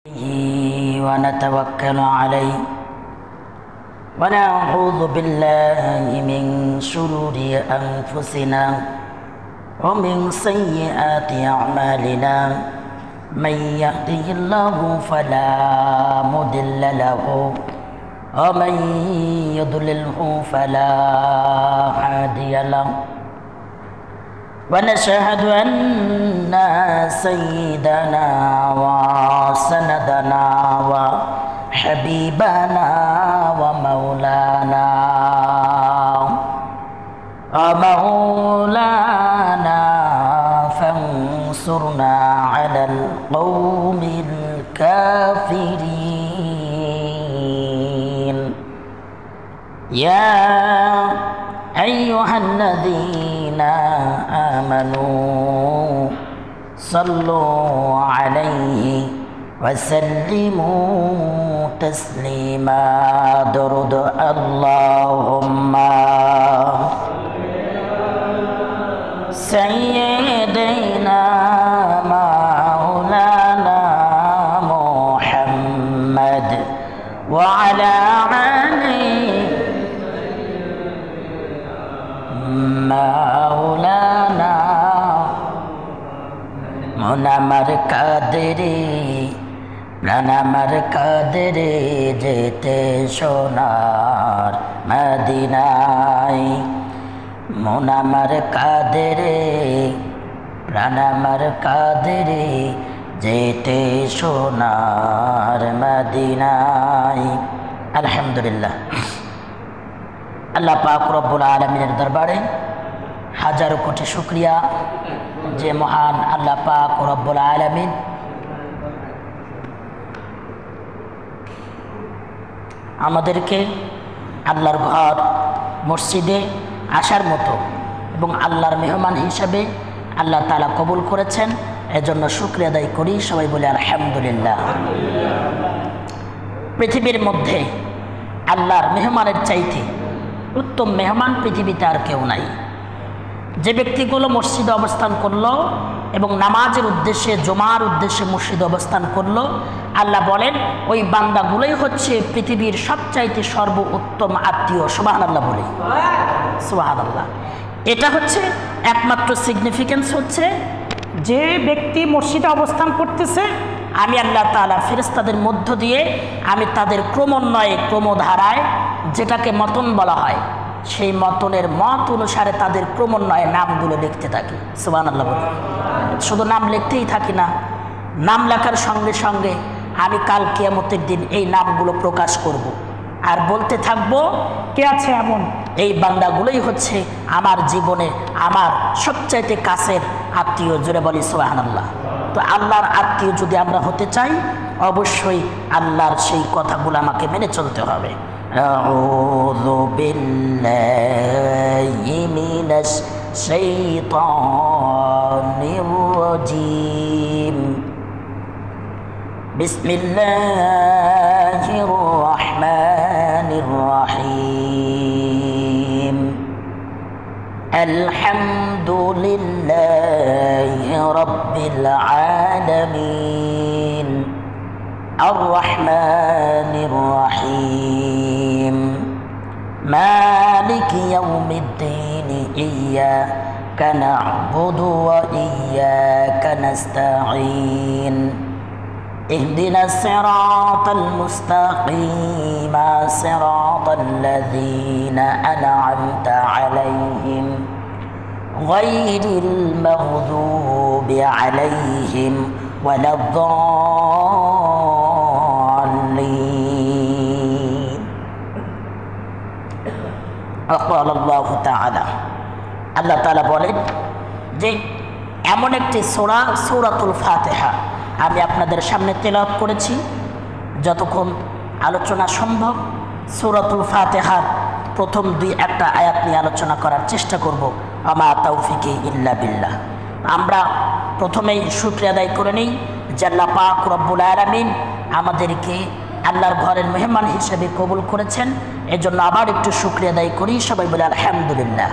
ونتوكل عليه ونعوذ بالله من شرور أنفسنا ومن سيئات أعمالنا من يهده الله فلا مضل له ومن يضلله فلا هادي له ونشهد أن سيدنا وسندنا وحبيبنا ومولانا فانصرنا على القوم الكافرين يا أيها الذين آمنوا صلوا عليه وسلموا تسليما درود اللهم سيدنا مولانا محمد وعلى مولانا মোনামার কাদেরে প্রাণামার কাদেরে যেতে সোনার মদিনায় মোনামার কাদেরে প্রাণামার কাদেরে যেতে সোনার মদিনায়। আলহামদুলিল্লাহ, আল্লাহ পাক রব্বুল আলামিনের দরবারে হাজারো কোটি শুকরিয়া যে মহান আল্লাহ পাক রব্বুল আলামিন আমাদেরকে আল্লাহর ঘর মসজিদে আসার মতো এবং আল্লাহর মেহমান হিসাবে আল্লাহ তাআলা কবুল করেছেন। এজন্য শুকরিয়া আদায় করি, সবাই বলে আলহামদুলিল্লাহ। পৃথিবীর মধ্যে আল্লাহর মেহমানের চাইতে উত্তম মেহমান পৃথিবীতে আর কেউ নাই। যে ব্যক্তিগুলো মসজিদে অবস্থান করলো এবং নামাজের উদ্দেশ্যে জুমার উদ্দেশ্যে মসজিদে অবস্থান করলো, আল্লাহ বলেন ওই বান্দাগুলোই হচ্ছে পৃথিবীর সবচাইতে সর্বোত্তম আত্মীয়। সুবহানাল্লাহ বলি, সুবহানাল্লাহ। এটা হচ্ছে একমাত্র সিগনিফিকেন্স হচ্ছে যে ব্যক্তি মসজিদে অবস্থান করতেছে, আমি আল্লাহ তাআলা ফেরেশতাদের মধ্য দিয়ে আমি তাদের ক্রমান্বয়ে ক্রমধারায় যেটাকে মতন বলা হয় সেই মতনের মত অনুসারে তাদের ক্রমান্বয়ে নামগুলো লিখতে থাকি। সুবহানাল্লাহ বলি। শুধু নাম লিখতেই থাকি না, নাম লেখার সঙ্গে সঙ্গে আমি কাল কিয়ামতের দিন এই নামগুলো প্রকাশ করব আর বলতে থাকবো কে আছে এমন এই বান্দাগুলোই হচ্ছে আমার জীবনে আমার সবচাইতে কাছের আত্মীয়। জোরে বলি সুবহানাল্লাহ। তো আল্লাহর আত্মীয় যদি আমরা হতে চাই, অবশ্যই আল্লাহর সেই কথাগুলো আমাকে মেনে চলতে হবে। আউযু বিল্লাহি মিনাশ শাইতানির রাজীম। বিসমিল্লাহির রাহমানির রাহিম। আলহামদুলিল্লাহি রাব্বিল আলামিন আর-রাহমানির রাহিম মালিকি ইয়াউমিদ্দিন ইয়্যাকা না'বুদু ওয়া ইয়্যাকা নাস্তাঈন ইহদিনাস সিরাতাল মুস্তাকিম সিরাতাল লাযীনা আন'আমতা আলাইহিম গায়রিল মাগযুবি আলাইহিম ওয়ালাদ-দাল্লিন। আল্লাহু তাআলা আল্লাহ তাআলা বলেন যে এমন একটি সূরা সূরাতুল ফাতিহা আমি আপনাদের সামনে তেলাওয়াত করেছি। যতক্ষণ আলোচনা সম্ভব সূরাতুল ফাতিহার প্রথম দুই একটা আয়াত নিয়ে আলোচনা করার চেষ্টা করব। আমা তাওফিকি ইল্লা বিল্লাহ। আমরা প্রথমেই শুকরিয়া আদায় করে নিই যে আল্লাহ পাক রব্বুল আলামিন আমাদেরকে আল্লাহর ঘরের মেহমান হিসেবে কবুল করেছেন। এজন্য আবার একটু শুকরিয়া আদায় করি, সবাই বলে আলহামদুলিল্লাহ।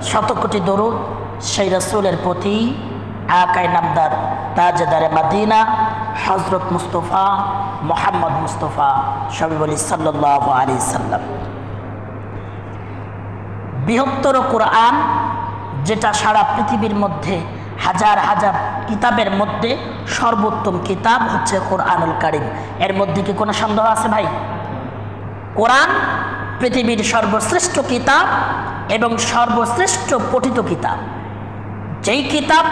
শত কোটি দরুদ সেই রাসূলের প্রতি, আকায়ে নামদার তাজদারে মদিনা হযরত মুস্তাফা মুহাম্মদ মুস্তাফা সবিবলি সাল্লাল্লাহু আলাইহি সাল্লাম। বৃহত্তর কোরআন, যেটা সারা পৃথিবীর মধ্যে হাজার হাজার কিতাবের মধ্যে সর্বোত্তম কিতাব হচ্ছে কোরআনুল কারীম। এর মধ্যে কি কোনো সন্দেহ আছে ভাই? কোরআন পৃথিবীর সর্বশ্রেষ্ঠ কিতাব এবং সর্বশ্রেষ্ঠ পঠিত কিতাব। যেই কিতাব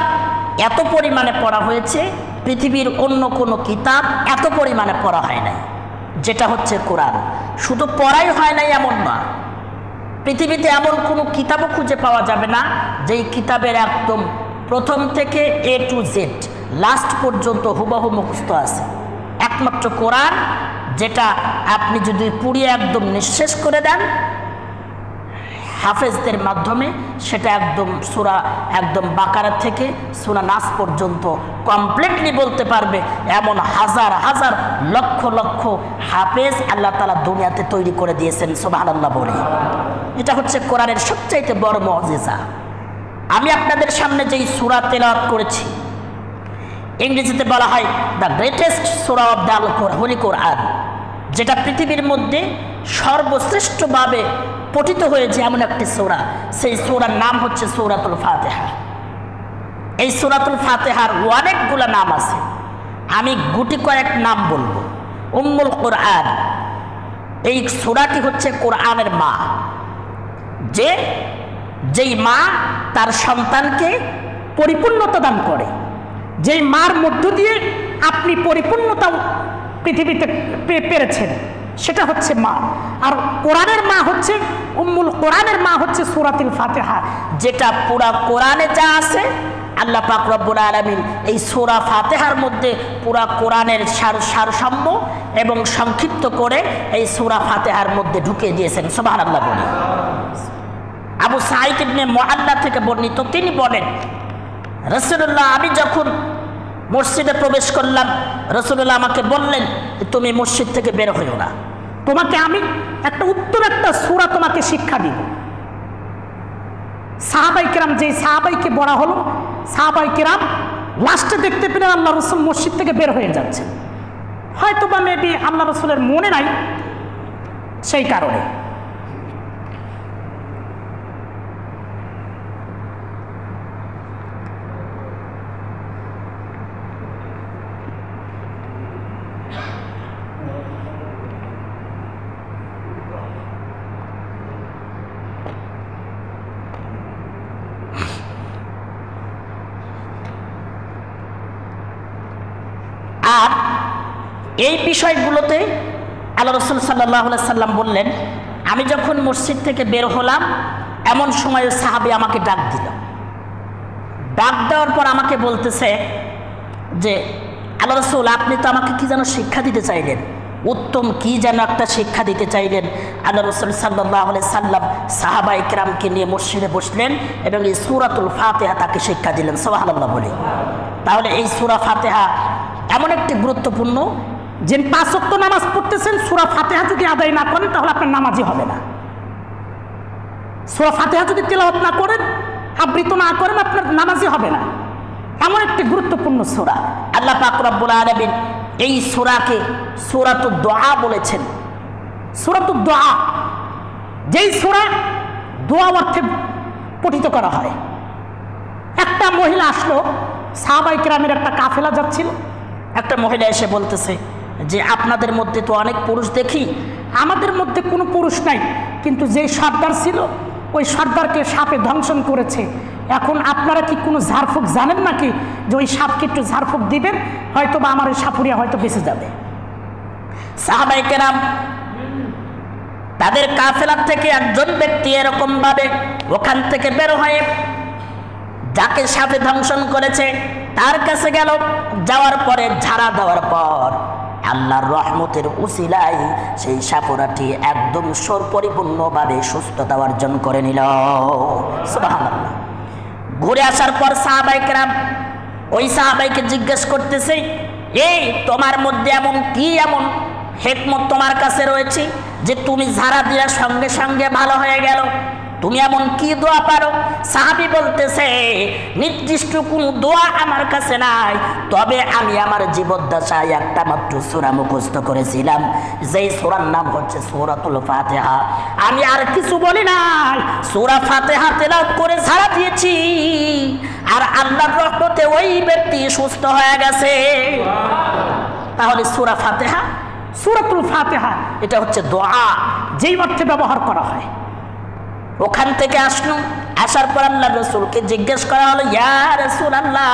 এত পরিমাণে পড়া হয়েছে, পৃথিবীর অন্য কোনো কিতাব এত পরিমাণে পড়া হয় নাই, যেটা হচ্ছে কোরআন। শুধু পড়াই হয় নাই এমন না, পৃথিবীতে এমন কোনো কিতাবও খুঁজে পাওয়া যাবে না যেই কিতাবের একদম প্রথম থেকে A to Z লাস্ট পর্যন্ত হুবহু মুখস্থ আছে। একমাত্র কোরআন, যেটা আপনি যদি পুড়িয়ে একদম নিঃশেষ করে দেন হাফেজদের মাধ্যমে, সেটা একদম সূরা একদম বাকারা থেকে সূরা নাস পর্যন্ত কমপ্লিটলি বলতে পারবে এমন হাজার হাজার লক্ষ লক্ষ হাফেজ আল্লাহ তাআলা দুনিয়াতে তৈরি করে দিয়েছেন। সুবহানাল্লাহ বলি। এটা হচ্ছে কোরআনের সবচাইতে বড় মুজিজা। আমি আপনাদের সামনে যেই সূরা তেলাওয়াত করেছি, ইংরেজিতে বলা হয় দ্য গ্রেটেস্ট সূরা অফ দ্য হোলি কোরআন, যেটা পৃথিবীর মধ্যে সর্বশ্রেষ্ঠভাবে পঠিত হয়েছে এমন একটি সূরা। সেই সূরার নাম হচ্ছে সূরাতুল ফাতিহা। এই সূরাতুল ফাতিহার অনেকগুলো নাম আছে, আমি গুটি কয়েক নাম বলবো। উম্মুল কোরআন, এই সূরাটি হচ্ছে কোরআনের মা। যেই মা তার সন্তানকে পরিপূর্ণতা দান করে, যেই মার মধ্য দিয়ে আপনি পরিপূর্ণতা পৃথিবীতে পেরেছেন, সেটা হচ্ছে মা। আর কোরআনের মা হচ্ছে উম্মুল কোরআনের মা হচ্ছে সূরাতুল ফাতিহা, যেটা পুরা কোরআনে যা আছে আল্লাহ পাক রব্বুল আলামিন এই সূরা ফাতিহার মধ্যে পুরা কোরআনের সারসাম্য এবং সংক্ষিপ্ত করে এই সূরা ফাতিহার মধ্যে ঢুকিয়ে দিয়েছেন। সুবহানাল্লাহ বলি। আবু সাঈদ ইবনে মুআল্লা থেকে বর্ণিত, তিনি বলেন রাসূলুল্লাহ, আমি যখন মসজিদে প্রবেশ করলাম, রাসূলুল্লাহ আমাকে বললেন তুমি মসজিদ থেকে বের হইও না, তোমাকে আমি একটা উত্তম একটা সূরা তোমাকে শিক্ষা দিব। সাহাবায়ে কেরাম, যেই সাহাবাইকে বলা হলো, সাহাবায়ে কেরাম লাস্টে দেখতে পেলেন আল্লাহ রাসূল মসজিদ থেকে বের হয়ে যাচ্ছেন। হয়তো বা মেবি আল্লাহ রাসূলের মনে নাই, সেই কারণে আর এই বিষয়গুলোতে আল্লাহ রাসূল সাল্লাল্লাহু আলাইহি সাল্লাম বললেন, আমি যখন মসজিদ থেকে বের হলাম এমন সময় সাহাবী আমাকে ডাক দিল। ডাক দেওয়ার পর আমাকে বলতেছে যে আল্লাহ রাসূল, আপনি তো আমাকে কি যেন শিক্ষা দিতে চাইলেন, উত্তম কি যেন একটা শিক্ষা দিতে চাইলেন। আল্লাহ রাসূল সাল্লাল্লাহু আলাইহি সাল্লাম সাহাবায়ে কেরামকে নিয়ে মসজিদে বসলেন এবং এই সূরাতুল ফাতিহা তাকে শিক্ষা দিলেন। সুবহানাল্লাহ বলি। তাহলে এই সূরা ফাতিহা এমন একটি গুরুত্বপূর্ণ, যে 5 ওয়াক্ত নামাজ পড়তেছেন, সূরা ফাতিহা যদি আদায় না করেন তাহলে আপনার নামাজই হবে না। সূরা ফাতিহা যদি তেলাওয়াত না করেন, আবৃত না করেন, আপনার নামাজই হবে না। এমন একটি গুরুত্বপূর্ণ সূরা। আল্লাহ পাক রব্বুল আলামিন এই সূরাকে সূরাতুদ দুআ বলেছেন। সূরাতুদ দুআ, যেই সূরা দোয়া অর্থে পঠিত করা হয়। একটা মহিলা আসলো, সাহাবায়ে কেরামের একটা কাফেলা যাচ্ছিল, একটা মহিলা এসে বলতেছে যে আপনাদের মধ্যে তো অনেক পুরুষ দেখি, আমাদের মধ্যে কোনো পুরুষ নাই, কিন্তু যেই সর্দার ছিল ওই সর্দারকে সাপে দংশন করেছে। এখন আপনারা কি কোনো ঝাড়ফুঁক জানেন নাকি, যে ওই সাপকে একটু ঝাড়ফুঁক দিবেন, হয়তো বা আমার ওই সাপুরিয়া হয়তো বেঁচে যাবে। সাহাবায়ে কেরাম তাদের কাফেলার থেকে একজন ব্যক্তি এরকম ভাবে ওখান থেকে বের হয়ে যাকে সাপে দংশন করেছে তার কাছে গেল। যাওয়ার পরে ঝাড়া দেওয়ার পর আল্লাহর রহমতের উসিলায় সেই সাপুরাটি একদম পরিপূর্ণভাবে সুস্থতা অর্জন করে নিল। সুবহানাল্লাহ। ঘুরে আসার পর সাহাবায়ে কেরাম ওই সাহাবাইকে জিজ্ঞেস করতেছে, এই তোমার মধ্যে এমন কি এমন হিকমত তোমার কাছে রয়েছে যে তুমি ঝাড়া দেওয়ার সঙ্গে সঙ্গে ভালো হয়ে গেল? তুমি এমন কি দোয়া পারো? সাহাবী বলতেছে, নির্দিষ্ট কোনো দোয়া আমার কাছে নাই, তবে আমি আমার জীবদ্দশায় একটা মাত্র সূরা মুখস্থ করেছিলাম, যেই সূরার নাম হচ্ছে সূরাতুল ফাতিহা। আমি আর কিছু বলি নাই, সূরা ফাতিহা তেলাওয়াত করে ছাড়া দিয়েছি, আর আল্লাহর রহমতে ওই ব্যক্তি সুস্থ হয়ে গেছে। তাহলে সূরা ফাতিহা, সূরাতুল ফাতিহা এটা হচ্ছে দোয়া, যেই অর্থে ব্যবহার করা হয়। ওখান থেকে আসলো, আসার পর আল্লাহ রাসূলকে জিজ্ঞেস করা হলো, ইয়া রাসূলুল্লাহ,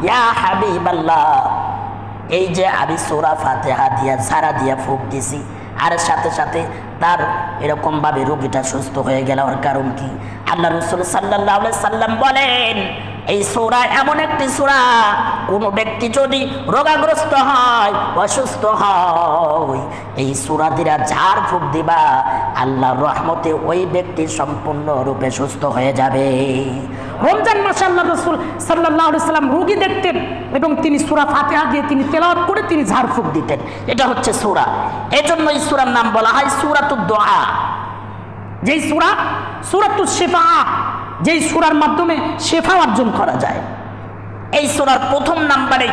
ইয়া হাবিবাল্লাহ, এই যে আমি সূরা ফাতিহা দিয়া ঝাড়া দিয়া ফুঁক দিছি, আর সাথে সাথে তার এরকম ভাবে রোগীটা সুস্থ হয়ে গেল, ওর কারণ কি? আল্লাহ রাসূল সাল্লাল্লাহু আলাইহি সাল্লাম বলেন, এই সূরা এমন একটি সূরা, কোন ব্যক্তি যদি রোগাগ্রস্ত হয়, অসুস্থ হয়, এই সূরা দিয়া ঝাড় ফুঁক দিবা, আল্লাহর রহমতে ওই ব্যক্তি সম্পূর্ণ রূপে সুস্থ হয়ে যাবে। রমজান মাসে আল্লাহ রাসূল সাল্লাল্লাহু আলাইহি সাল্লাম রোগী দেখতেন এবং তিনি সূরা ফাতিহা দিয়ে তিনি তেলাওয়াত করে তিনি ঝাড় ফুঁক দিতেন। এটা হচ্ছে সূরা, এজন্য এই সূরার নাম বলা হয় সূরাতুদ দোয়া। যেই সূরা সূরাতুশ শিফা, যেই সূরার মাধ্যমে শেফা অর্জন করা যায়। এই সূরার প্রথম নাম্বারে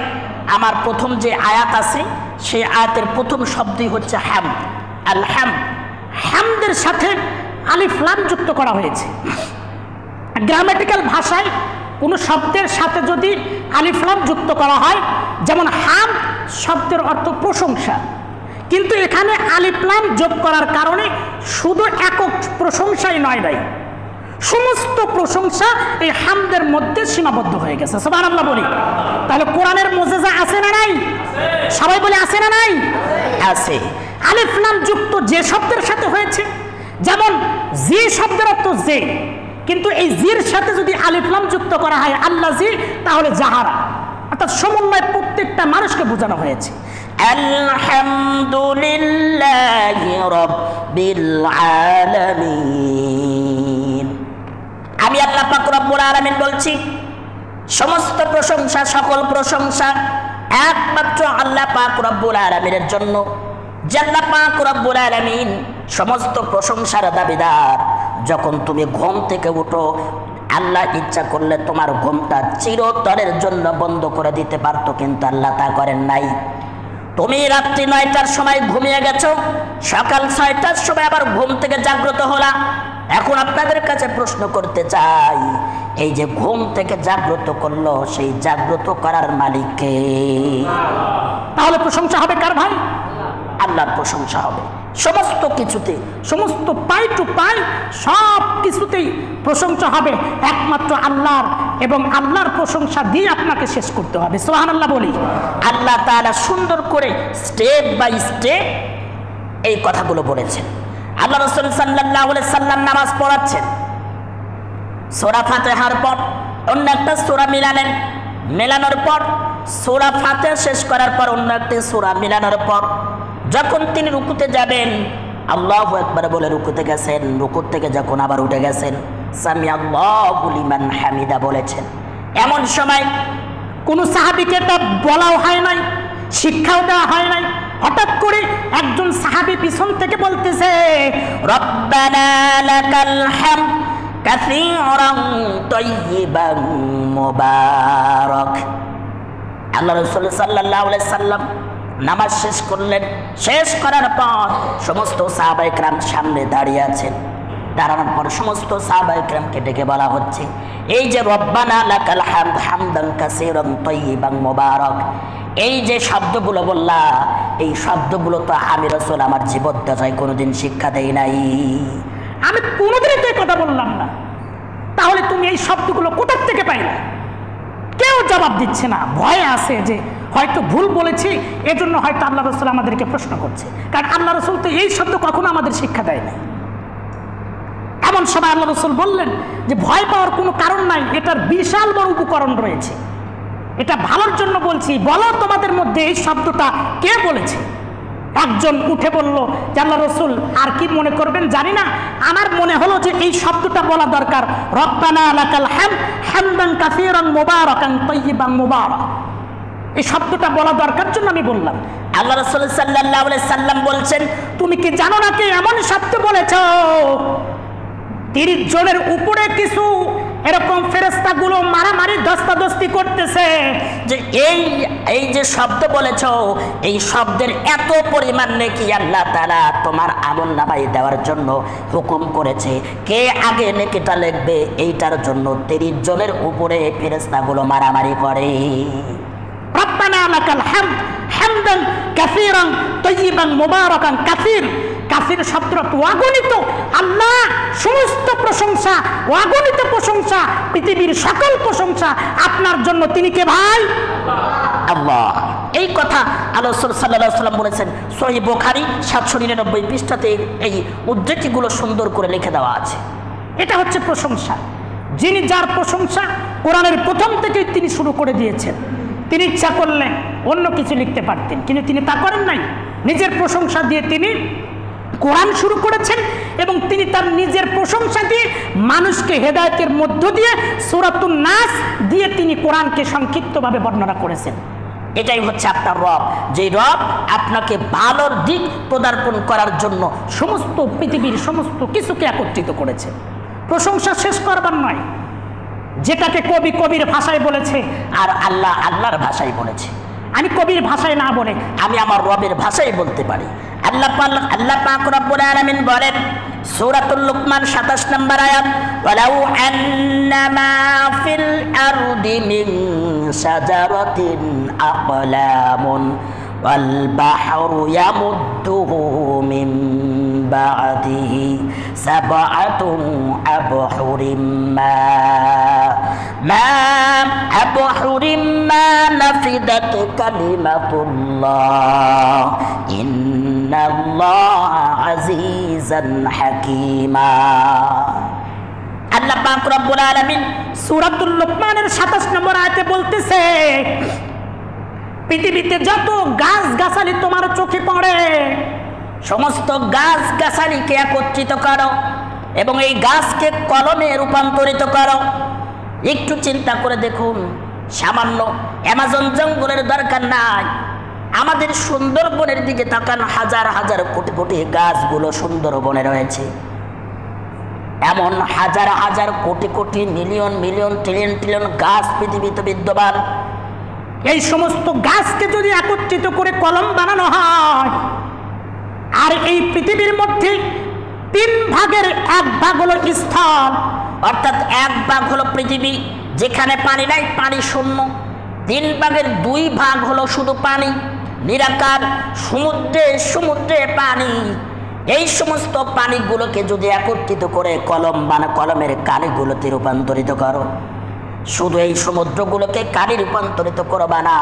আমার প্রথম যে আয়াত আছে, সেই আয়াতের প্রথম শব্দই হচ্ছে হামদ। আল হামদ, হামদের সাথে আলিফ লাম যুক্ত করা হয়েছে। গ্রামাটিক্যাল ভাষায় কোনো শব্দের সাথে যদি আলিফ লাম যুক্ত করা হয়, যেমন হাম শব্দের অর্থ প্রশংসা, কিন্তু এখানে আলিফ লাম যোগ করার কারণে শুধু একক প্রশংসাই নয় ভাই, সমস্ত প্রশংসা এই হামদের মধ্যে সীমাবদ্ধ হয়ে গেছে। সুবহানাল্লাহ বলি। তাহলে কোরআনের মুজিজা আছে না নাই? সবাই বলে আছে না নাই? আছে। আলিফ লাম যুক্ত যে শব্দের সাথে হয়েছে, যেমন জি শব্দের অর্থ যে, কিন্তু এই জির সাথে যদি আলিফ লাম যুক্ত করা হয় আল্লাজি, তাহলে জাহারা, অর্থাৎ সমন্বয় প্রত্যেকটা মানুষকে বোঝানো হয়েছে। আলহামদুলিল্লাহি রাব্বিল আলামিন। আমি আল্লাহ পাক রব্বুল আলামিন বলছি, সমস্ত প্রশংসা, সকল প্রশংসা একমাত্র আল্লাহ পাক রব্বুল আলামিনের জন্য। আল্লাহ পাক রব্বুল আলামিন সমস্ত প্রশংসার দাবিদার। যখন তুমি ঘুম থেকে উঠো, আল্লাহ ইচ্ছা করলে তোমার ঘুমটা চিরতরের জন্য বন্ধ করে দিতে পারতো, কিন্তু আল্লাহ তা করেন নাই। তুমি রাত্রি 9টার সময় ঘুমিয়ে গেছো, সকাল 6টার সময় আবার ঘুম থেকে জাগ্রত হলা। এখন আপনাদের কাছে প্রশ্ন করতে চাই, এই যে ঘুম থেকে জাগ্রত করলো, সেই জাগ্রত করার মালিক কে? তাহলে প্রশংসা হবে কার ভাই? আল্লাহর প্রশংসা হবে সমস্ত কিছুতে, সমস্ত পাই টু পাই সব কিছুতেই প্রশংসা হবে একমাত্র আল্লাহর, এবং আল্লাহর প্রশংসা দিয়ে আপনাকে শেষ করতে হবে। সুবহানাল্লাহ বলি। আল্লাহ তাআলা সুন্দর করে স্টেপ বাই স্টেপ এই কথাগুলো বলেছেন। আল্লাহ রাসূল সাল্লাল্লাহু আলাইহি সাল্লাম নামাজ পড়াচ্ছেন, সূরা ফাতিহার পর অন্য একটা সূরা মিলালেন, মেলানোর পর সূরা ফাতিহা শেষ করার পর অন্য একটা সূরা মিলানোর পর যখন তিনি রুকুতে যাবেন, আল্লাহু আকবার বলে রুকুতে গেছেন। রুকু থেকে যখন আবার উঠে গেছেন, সামি আল্লাহু লিমান হামিদা বলেছেন। এমন সময় কোন সাহাবীকে তা বলাও হয় নাই, শিক্ষাও দেওয়া হয় নাই, হঠাৎ করে একজন সাহাবী পিছন থেকে বলতেছে, রব্বানা লাকাল হামদ কাসীরান তাইয়িবান মুবারাক। আল্লাহ রাসূল সাল্লাল্লাহু আলাইহি সাল্লাম নামাজ শেষ করলেন। শেষ করার পর সমস্ত সাহাবায়ে কেরাম সামনে দাঁড়িয়ে আছেন। দাঁড়ানোর পর সমস্ত সাহাবায়ে কেরামকে ডেকে বলা হচ্ছে, এই যে রব্বানা লাকাল হামদ হামদান কাসীরান তাইয়িবান মুবারাক, এই যে শব্দগুলো বললা, এই শব্দগুলো তো আমি রাসূল আমার জীবদ্দশায় কোনোদিন শিক্ষা দেই নাই। আমি কোনোদিনই তো এই কথা বললাম না, তাহলে তুমি এই শব্দগুলো কোথা থেকে পাইলে? কেউ জবাব দিচ্ছে না, ভয়ে আছে যে হয়তো ভুল বলেছি, এজন্য হয়তো আল্লাহ রাসূল আমাদেরকে প্রশ্ন করছে, কারণ আল্লাহ রাসূল তো এই শব্দ কখনো আমাদের শিক্ষা দেয় না। এমন সময় আল্লাহ রাসূল বললেন যে ভয় পাওয়ার কোনো কারণ নাই, এটার বিশাল বড় উপকরণ রয়েছে, এটা ভালোর জন্য বলছি, বলো তোমাদের মধ্যে এই শব্দটা কে বলেছে? একজন উঠে বলল যে আল্লাহ রাসূল আর কি মনে করবেন জানি না, আমার মনে হলো যে এই শব্দটা বলা দরকার, রব্বানা লাকাল হামদ হামদান কাসীরান মুবারাকান তাইয়িবান মুবারাক, এই শব্দটা বলা দরকার জন্য আমি বললাম। আল্লাহ রাসূল সাল্লাল্লাহু আলাইহি সাল্লাম বলছেন, তুমি কি জানো না কে এমন শব্দ বলেছো 30 জনের উপরে কিছু এরকম ফেরেশতাগুলো মারামারি দস্তাদস্তি করতেছে যে এই যে শব্দ বলেছো, এই শব্দের এত পরিমাণ নেকি আল্লাহ তাআলা তোমার আমলনামায় দেওয়ার জন্য হুকুম করেছে। কে আগে নেকিটা লিখবে এইটার জন্য 30 জনের উপরে ফেরেশতাগুলো মারামারি করে। রব্বানা লাকাল হামদ হামদান কাসীরান তাইয়িবান মুবারাকান কাসীর। কাসীর শব্দত অগণিত আল্লাহ সমস্ত প্রশংসা, অগণিত প্রশংসা, পৃথিবীর সকল প্রশংসা আপনার জন্য। তিনি কে ভাই? আল্লাহ। এই কথা আল্লাহ রাসূল সাল্লাল্লাহু আলাইহি ওয়াসাল্লাম বলেছেন। সহিহ বুখারী 799 পৃষ্ঠাতে এই উদ্ধৃতিগুলো সুন্দর করে লিখে দেওয়া আছে। এটা হচ্ছে প্রশংসা। যিনি যার প্রশংসা কোরআনের প্রথম থেকেই তিনি শুরু করে দিয়েছেন। তিনি ইচ্ছা করলে অন্য কিছু লিখতে পারতেন, কিন্তু তিনি তা করেন নাই। নিজের প্রশংসা দিয়ে তিনি কোরআন শুরু করেছেন এবং তিনি তার নিজের প্রশংসা দিয়ে মানুষকে হেদায়েতের মধ্য দিয়ে সূরাতুন নাস দিয়ে তিনি কোরআনকে সংক্ষিপ্তভাবে বর্ণনা করেছেন। এটাই হচ্ছে আপনার রব, যে রব আপনাকে ভালোর দিক পদার্পণ করার জন্য সমস্ত পৃথিবীর সমস্ত কিছুকে একত্রিত করেছে। প্রশংসা শেষ করবার নয়, যেটাকে কবি কবির ভাষায় বলেছে আর আল্লাহ আল্লাহর ভাষায় বলেছে। আমি কবির ভাষায় না বলে আমি আমার রবের ভাষায় বলতে পারি। আল্লাহ পাক রব্বুল আলামিন বলেন সূরাতুল লুকমান 27 নম্বর আয়াত, ওয়ালাউ আন্নামা ফিল আরদি মিন শাজারাতিন আকলামুন ওয়াল বাহরু ইয়ামুদ্দুহু মিন বা'দিহি সাবআতুন আবহুরিম মা আবহুরিম মা নাফিদাত কালিমাতুল্লাহ ইন্নাল্লাহা আজিজান হাকীমা। আল্লাহ পাক রব্বুল আলামিন সূরাতুল লুকমানের 27 নম্বর আয়াতে বলতেছে, পৃথিবীতে যত গাছ গাছালি তোমার চোখে পড়ে সমস্ত গাছ গাছালিকে একত্রিত করো এবং এই গাছকে কলমে রূপান্তরিত করো। একটু চিন্তা করে দেখুন, সামান্য অ্যামাজন জঙ্গলের দরকার নাই। আমাদের সুন্দরবনের দিকে তাকান, হাজার হাজার কোটি কোটি গাছগুলো সুন্দরবনে রয়েছে। এমন হাজার হাজার crore crore million million trillion trillion গাছ পৃথিবীতে বিদ্যমান। এই সমস্ত গাছকে যদি একত্রিত করে কলম বানানো হয়, আর এই পৃথিবীর মধ্যে 3 ভাগের 1 ভাগ হলো স্থল, অর্থাৎ 1 ভাগ হলো পৃথিবী যেখানে পানি নাই, পানি শূন্য। 3 ভাগের 2 ভাগ হলো শুধু পানি, নিরাকার সমুদ্রে সমুদ্রে পানি। এই সমস্ত পানিগুলোকে যদি একত্রিত করে কলমের কালিগুলোতে রূপান্তরিত করো, শুধু এই সমুদ্রগুলোকে কালি রূপান্তরিত করবা না,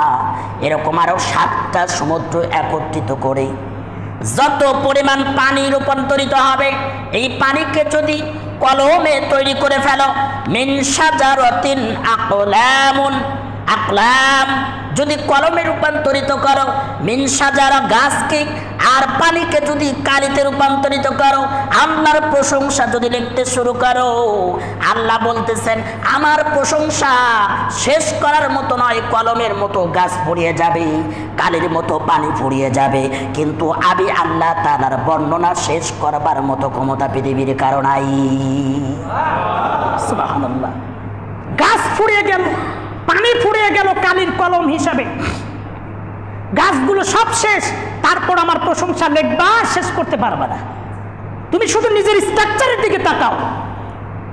এরকম আরো 7টা সমুদ্র একত্রিত করে যত পরিমাণ পানি রূপান্তরিত হবে, এই পানিকে যদি কলমে তৈরি করে ফেলো, মিন শাজারাতিন আকলামুন, আকলাম যদি কলমে রূপান্তরিত করো, মিন শাজারা গাছকে, আর পানিকে যদি কালিতে রূপান্তরিত করো, আল্লাহর প্রশংসা যদি লিখতে শুরু করো, আল্লাহ বলতেছেন আমার প্রশংসা শেষ করার মতো নয়। কলমের মতো গাছ ফুরিয়ে যাবে, কালির মতো পানি ফুরিয়ে যাবে, কিন্তু আমি আল্লাহ তাআলার বর্ণনা শেষ করবার মতো ক্ষমতা পৃথিবীর কারো নাই। সুবহানাল্লাহ। গাছ ফুরিয়ে গেল, পানি ফুরিয়ে গেল কালির কলম হিসাবে, গাছগুলো সব শেষ, তারপর আমার প্রশংসা লিখবা শেষ করতে পারবা না। তুমি শুধু নিজের স্ট্রাকচারের দিকে তাকাও,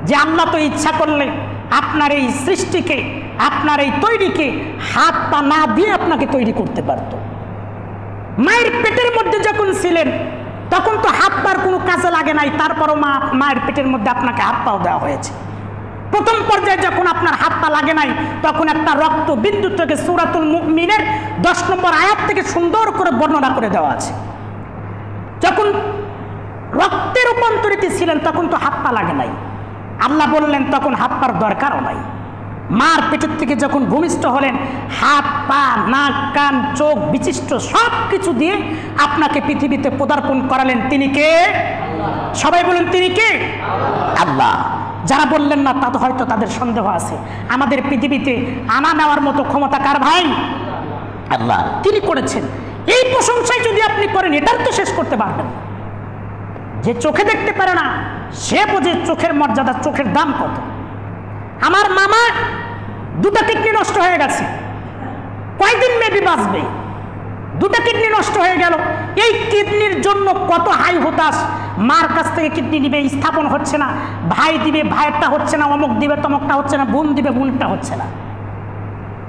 যে আল্লাহ তো ইচ্ছা করলে আপনার এই সৃষ্টিকে, আপনার এই তৈরিকে হাত পা না দিয়ে আপনাকে তৈরি করতে পারত। মায়ের পেটের মধ্যে যখন ছিলেন তখন তো হাত পার কোনো কাজে লাগে নাই, তারপরও মায়ের পেটের মধ্যে আপনাকে হাত পাও দেওয়া হয়েছে। প্রথম পর্যায়ে যখন আপনার হাত পা লাগে নাই, তখন একটা রক্ত বিন্দু থেকে সূরাতুল মুমিনের 10 নম্বর আয়াত থেকে সুন্দর করে বর্ণনা করে দেওয়া আছে। যখন রক্তে রূপান্তরিত ছিলেন তখন তো হাত পা লাগে নাই, আল্লাহ বললেন তখন হাত পার দরকারও নাই। মার পেটের থেকে যখন ভূমিষ্ঠ হলেন, হাত পা নাক কান চোখ বিশিষ্ট সব কিছু দিয়ে আপনাকে পৃথিবীতে পদার্পণ করালেন। তিনি কে? সবাই বলেন তিনি কে? আল্লাহ। যারা বললেন না, তা তো হয়তো তাদের সন্দেহ আছে। আমাদের পৃথিবীতে আনা নেওয়ার মতো ক্ষমতা কার ভাই? আল্লাহ। তিনি করেছেন। এই প্রশংসায় যদি আপনি করেন, এটার তো শেষ করতে পারবেন না। যে চোখে দেখতে পারে না সে বোঝে চোখের মর্যাদা, চোখের দাম কত। আমার মামা দুটা কিডনি নষ্ট হয়ে গেছে, কয়দিন মেবি বাঁচবে, দুটা কিডনি নষ্ট হয়ে গেল। এই কিডনির জন্য কত হাই হতাশ, মার কাছ থেকে কিডনি দিবে, স্থাপন হচ্ছে না, ভাই দিবে, ভাইয়েরটা হচ্ছে না, অমুক দিবে, তমকটা হচ্ছে না, বোন দিবে, বোনটা হচ্ছে না।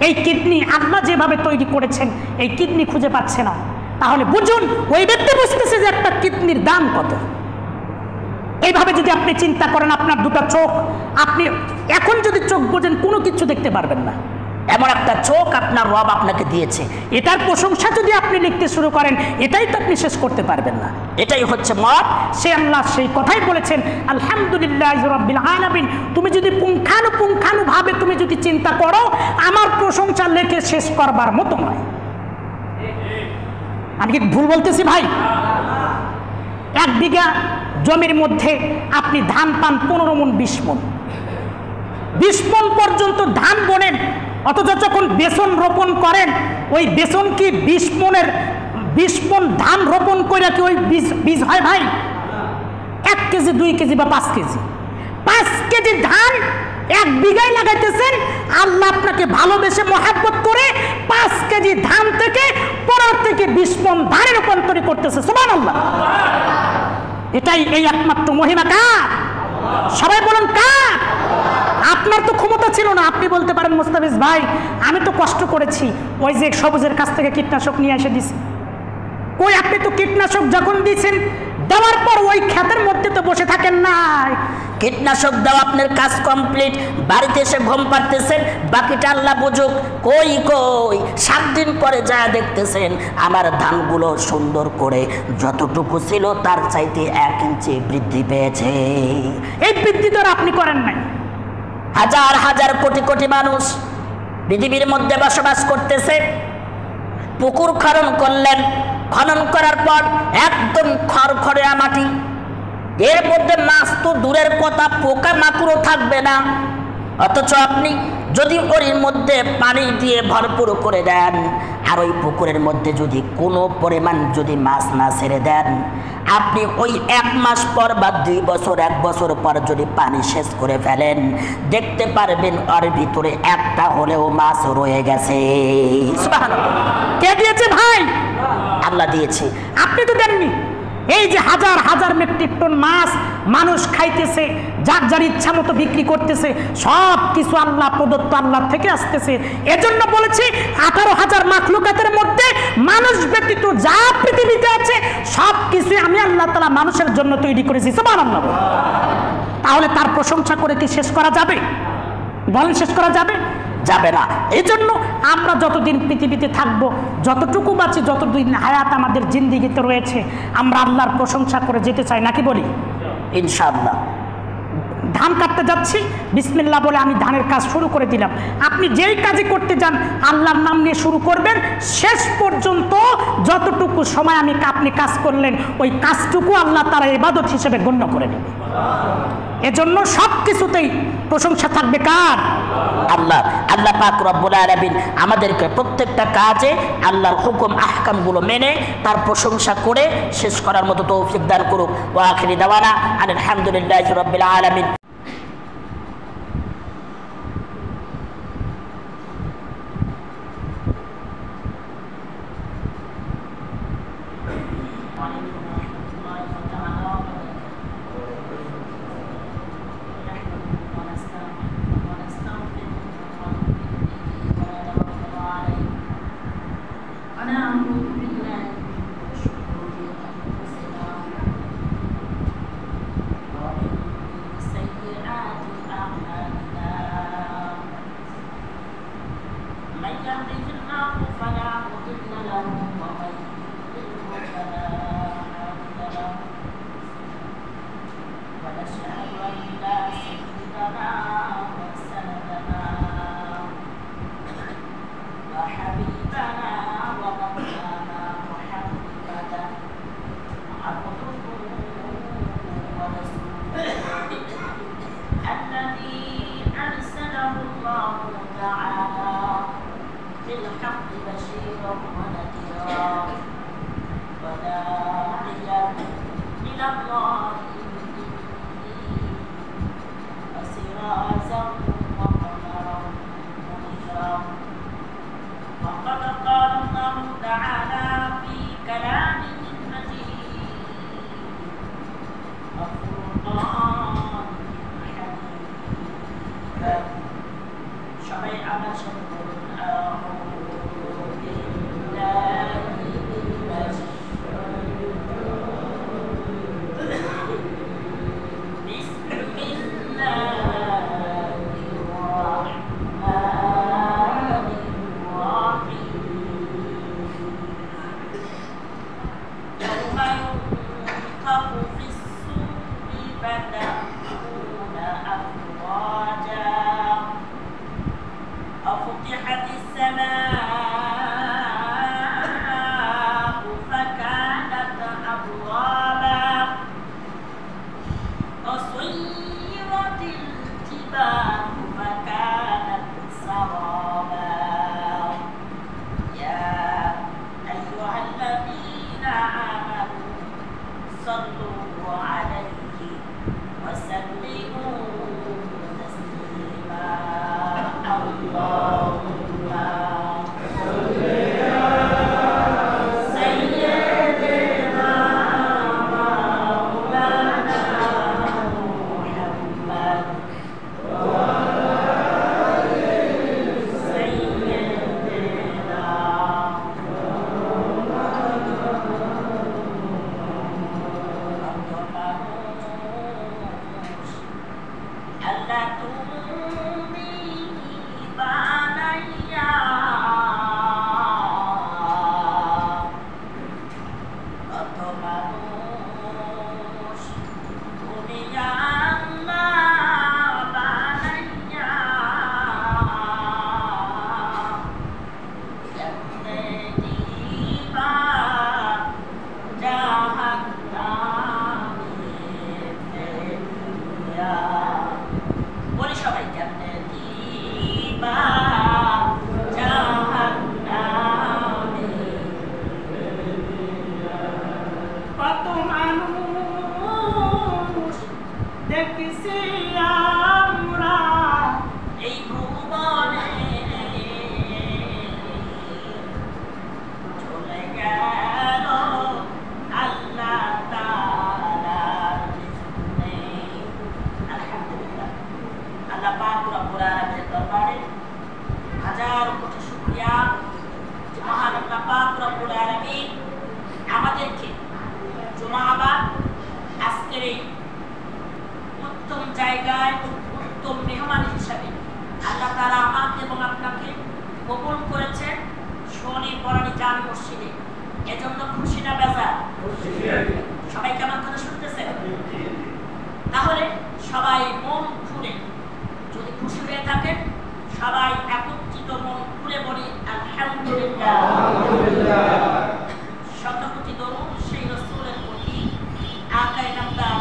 এই কিডনি আল্লাহ যেভাবে তৈরি করেছেন এই কিডনি খুঁজে পাচ্ছে না, তাহলে বুঝুন ওই ব্যক্তি বুঝতেছে যে একটা কিডনির দাম কত। এইভাবে যদি আপনি চিন্তা করেন, আপনার দুটা চোখ, আপনি এখন যদি চোখ বোঝেন কোনো কিছু দেখতে পারবেন না, এমন একটা চোখ আপনার রব আপনাকে দিয়েছে। এটার প্রশংসা যদি আপনি লিখতে শুরু করেন এটাই তো আপনি শেষ করতে পারবেন না। এটাই হচ্ছে মত। সে আল্লাহ সেই কথাই বলেছেন, আলহামদুলিল্লাহ রাব্বিল আলামিন। তুমি যদি পুঙ্খানুপুঙ্খানুভাবে তুমি যদি চিন্তা করো, আমার প্রশংসা লেখে শেষ করবার মতো নয়। আমি কি ভুল বলতেছি ভাই? 1 বিঘা জমির মধ্যে আপনি ধান পান 15 মণ 20 মণ, 20 মণ পর্যন্ত ধান বোনেন, অথচ যখন বেসন রোপণ করেন ওই বেসন কি 20 মণ ধান রোপণ করে কি ওই বীজ হয় ভাই? 1 কেজি 2 কেজি বা 5 কেজি, 5 কেজি ধান 1 বিঘায় লাগাইতেছেন। আল্লাহ আপনাকে ভালোবেসে মহাব্বত করে 5 কেজি ধান থেকে 15 থেকে 20 মণ ধানে রূপান্তরিত করতেছে। সুবহানাল্লাহ। এটাই এই একমাত্র মহিমা কার? সবাই বলুন কার? আপনার তো ক্ষমতা ছিল না, আপনি বলতে পারেন মুস্তাফিজ ভাই আমি তো কষ্ট করেছি, ওই যে সবুজের কাছ থেকে কীটনাশক নিয়ে এসে দিছি। কই, আপনি তো কীটনাশক যখন দিয়েছেন দেওয়ার পর ওই ক্ষেতের মধ্যে তো বসে থাকেন না, কীটনাশক দেওয়া আপনার কাজ কমপ্লিট, বাড়িতে এসে ঘুম পাড়তেছেন, বাকিটা আল্লাহ বুঝুক। কই 7 দিন পরে যা দেখতেছেন আমার ধানগুলো সুন্দর করে যতটুকু ছিল তার চাইতে 1 ইঞ্চি বৃদ্ধি পেয়েছে। এই বৃদ্ধি তো আপনি করেন নাই। হাজার হাজার কোটি কোটি মানুষ পৃথিবীর মধ্যে বসবাস করতেছে। পুকুর খনন করলেন, খনন করার পর একদম খড়খড়িয়া মাটি, এর মধ্যে মাছ তো দূরের কথা, পোকা মাকড়ও থাকবে না। অথচ আপনি যদি ওর মধ্যে পানি দিয়ে ভরপুর করে দেন আর ওই পুকুরের মধ্যে যদি কোনো পরিমাণ যদি মাছ না ছেড়ে দেন, আপনি ওই 1 মাস পর বা 2 বছর 1 বছর পর যদি পানি শেষ করে ফেলেন, দেখতে পারবেন ওর ভিতরে একটা হলেও মাছ রয়ে গেছে। সুবহানাল্লাহ। কে দিয়েছে ভাই? আল্লাহ দিয়েছে। আপনি তো দেননি। এই যে হাজার হাজার মেট্রিক টন মাছ মানুষ খাইতেছে, যার যার ইচ্ছা মতো বিক্রি করতেছে, সব কিছু আল্লাহ প্রদত্ত, আল্লাহ থেকে আসতেছে। এজন্য বলেছি 18,000 মাখলুকাতের মধ্যে মানুষ ব্যতীত যা পৃথিবীতে আছে সব কিছু আমি আল্লাহ তাআলা মানুষের জন্য তৈরি করেছি। সুবহানাল্লাহ। তাহলে তার প্রশংসা করে কি শেষ করা যাবে? বলেন শেষ করা যাবে? যাবে না। এই জন্য আমরা যতদিন পৃথিবীতে থাকবো, যতটুকু বাঁচি, যতদিন হায়াত আমাদের জিন্দিগিতে রয়েছে, আমরা আল্লাহর প্রশংসা করে যেতে চাই, নাকি বলি? ইনশাআল্লাহ। ধান কাটতে যাচ্ছি, বিসমিল্লাহ বলে আমি ধানের কাজ শুরু করে দিলাম। আপনি যেই কাজই করতে যান আল্লাহর নাম নিয়ে শুরু করবেন, শেষ পর্যন্ত যতটুকু সময় আপনি কাজ করলেন ওই কাজটুকু আল্লাহ তাআলা ইবাদত হিসেবে গণ্য করে নেবে। এজন্য সব কিছুতেই প্রশংসা থাকবে কার? আল্লাহ। আল্লাহ পাক রব্বুল আলামিন আমাদেরকে প্রত্যেকটা কাজে আল্লাহর হুকুম আহকামগুলো মেনে তার প্রশংসা করে শেষ করার মতো তৌফিক দান করুক। ওয়া আখিরি দাওয়ানা আলহামদুলিল্লাহি রাব্বিল আলামিন। وداعيا إلى الله ينفخ في الصور فتأتون أفواجا وفتحت السماء فكانت أبوابا وسيرت الجبال فكانت سرابا يا أيها الذين آمنوا صلوا عليه وسلموا تسليما اللهم আমাদেরকে জুমাবাদ আজকের এই উত্তম জায়গায় উত্তম মেহমান হিসাবে আল্লাহ তাআলা আমাকে এবং আপনাকে কবুল করেছেন শনি পরানি জান মসজিদে। এজন্য খুশি না বেজার? সবাই কেমন কথা শুনতেছেন? তাহলে সবাই মন খুলে যদি খুশি হয়ে থাকেন সবাই একত্রিত মন খুলে বলি আলহামদুলিল্লাহ। শতকোটি দরুদ সেই রাসূলের প্রতি আকায়ে নামদার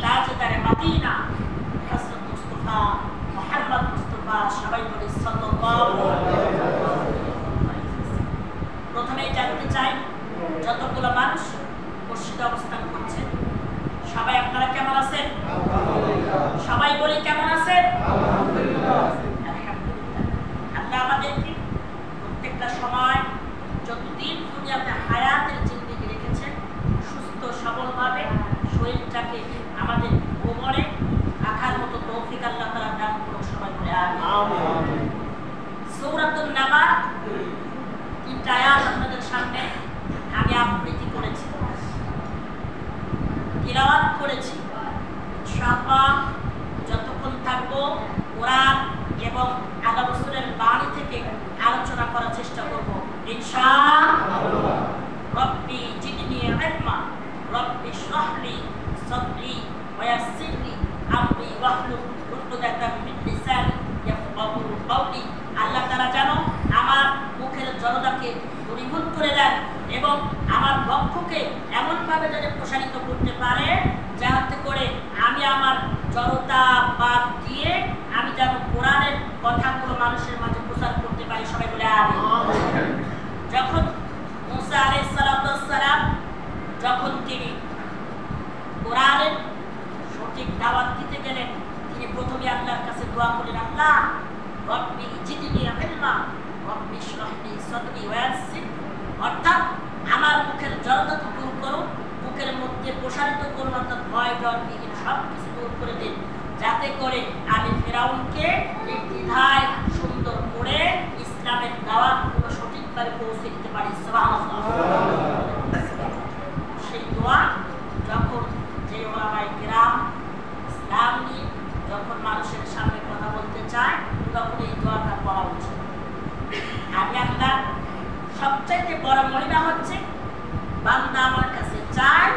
তাজদারে মদিনা হযরত মুস্তাফা মুহাম্মদ মুস্তাফা সবাই বলি সাল্লাল্লাহু আলাইহি ওয়াসাল্লাম। প্রথমে জানতে চাই যতগুলো মানুষ মসজিদে অবস্থান করছেন সবাই আপনারা কেমন আছেন? সবাই বলি কেমন আছেন? আলহামদুলিল্লাহ। আল্লাহ আমাদেরকে প্রত্যেকটা সময় যতদিন দুনিয়াতে হায়াতের জিন্দেগি রেখেছেন সুস্থ সবলভাবে শরীরটাকে আমাদের কোমরে রাখার মতো তৌফিক আল্লাহ তাআলা দান করুন। সবাই বলে আমিন। সূরাতুন নাবা 3টা আয়াত আপনাদের সামনে আমি আবৃত্তি করেছি, তিলাওয়াত করেছি। ইনশাআল্লাহ যতক্ষণ থাকবো কোরআন এবং আল্লাহ রাসূলের বাণী থেকে আলোচনা করার চেষ্টা করব ইনশাআল্লাহ। রব্বি জিদনি ইলমা রব্বি ইশরাহ লি সাদরি ওয়া ইয়াসসির লি আমরি ওয়াহলুল উকদাতাম মিন লিসানি ইয়াফকাহু কাওলি। আল্লাহ তাআলা যেন আমার মুখের জড়তাকে দূরীভূত করে দেন এবং আমার বক্ষকে এমনভাবে যেন প্রসারিত করতে পারে যাতে করে আমি আমার জড়তা বাদ দিয়ে আমি যেন কোরআনের কথাগুলো মানুষের মাঝে প্রচার করতে পারি। সবাই বলে আমিন। যখন মুসা আলাইহিস সালাম যখন তিনি কোরআনের সঠিক দাওয়াত দিতে গেলেন তিনি প্রথমে আল্লাহর কাছে দোয়া করলেন, আল্লাহ রব্বি জিদনি ইলমা রব্বি ইশরাহ লি সাদরি ওয়া ইয়াসসির, অর্থাৎ আমার মুখের জড়তাকে দূর করো, মুখের মধ্যে প্রসারিত করুন, অর্থাৎ ভয় ডর বিহীন সব কিছু দূর করে দিন যাতে করে আমি ফেরাউনকে নির্দ্বিধায় সুন্দর করে ইসলামের দাওয়াতগুলো সঠিকভাবে পৌঁছে দিতে পারি। সুবহানাল্লাহ। সেই দোয়া যখন যে ওলামায়ে কেরাম ইসলাম নিয়ে যখন মানুষের সামনে কথা বলতে চায় তখন এই দোয়াটা পড়া উচিত। আমি আল্লাহ সবচাইতে বড় মহিমা হচ্ছে বান্দা আমার কাছে চায়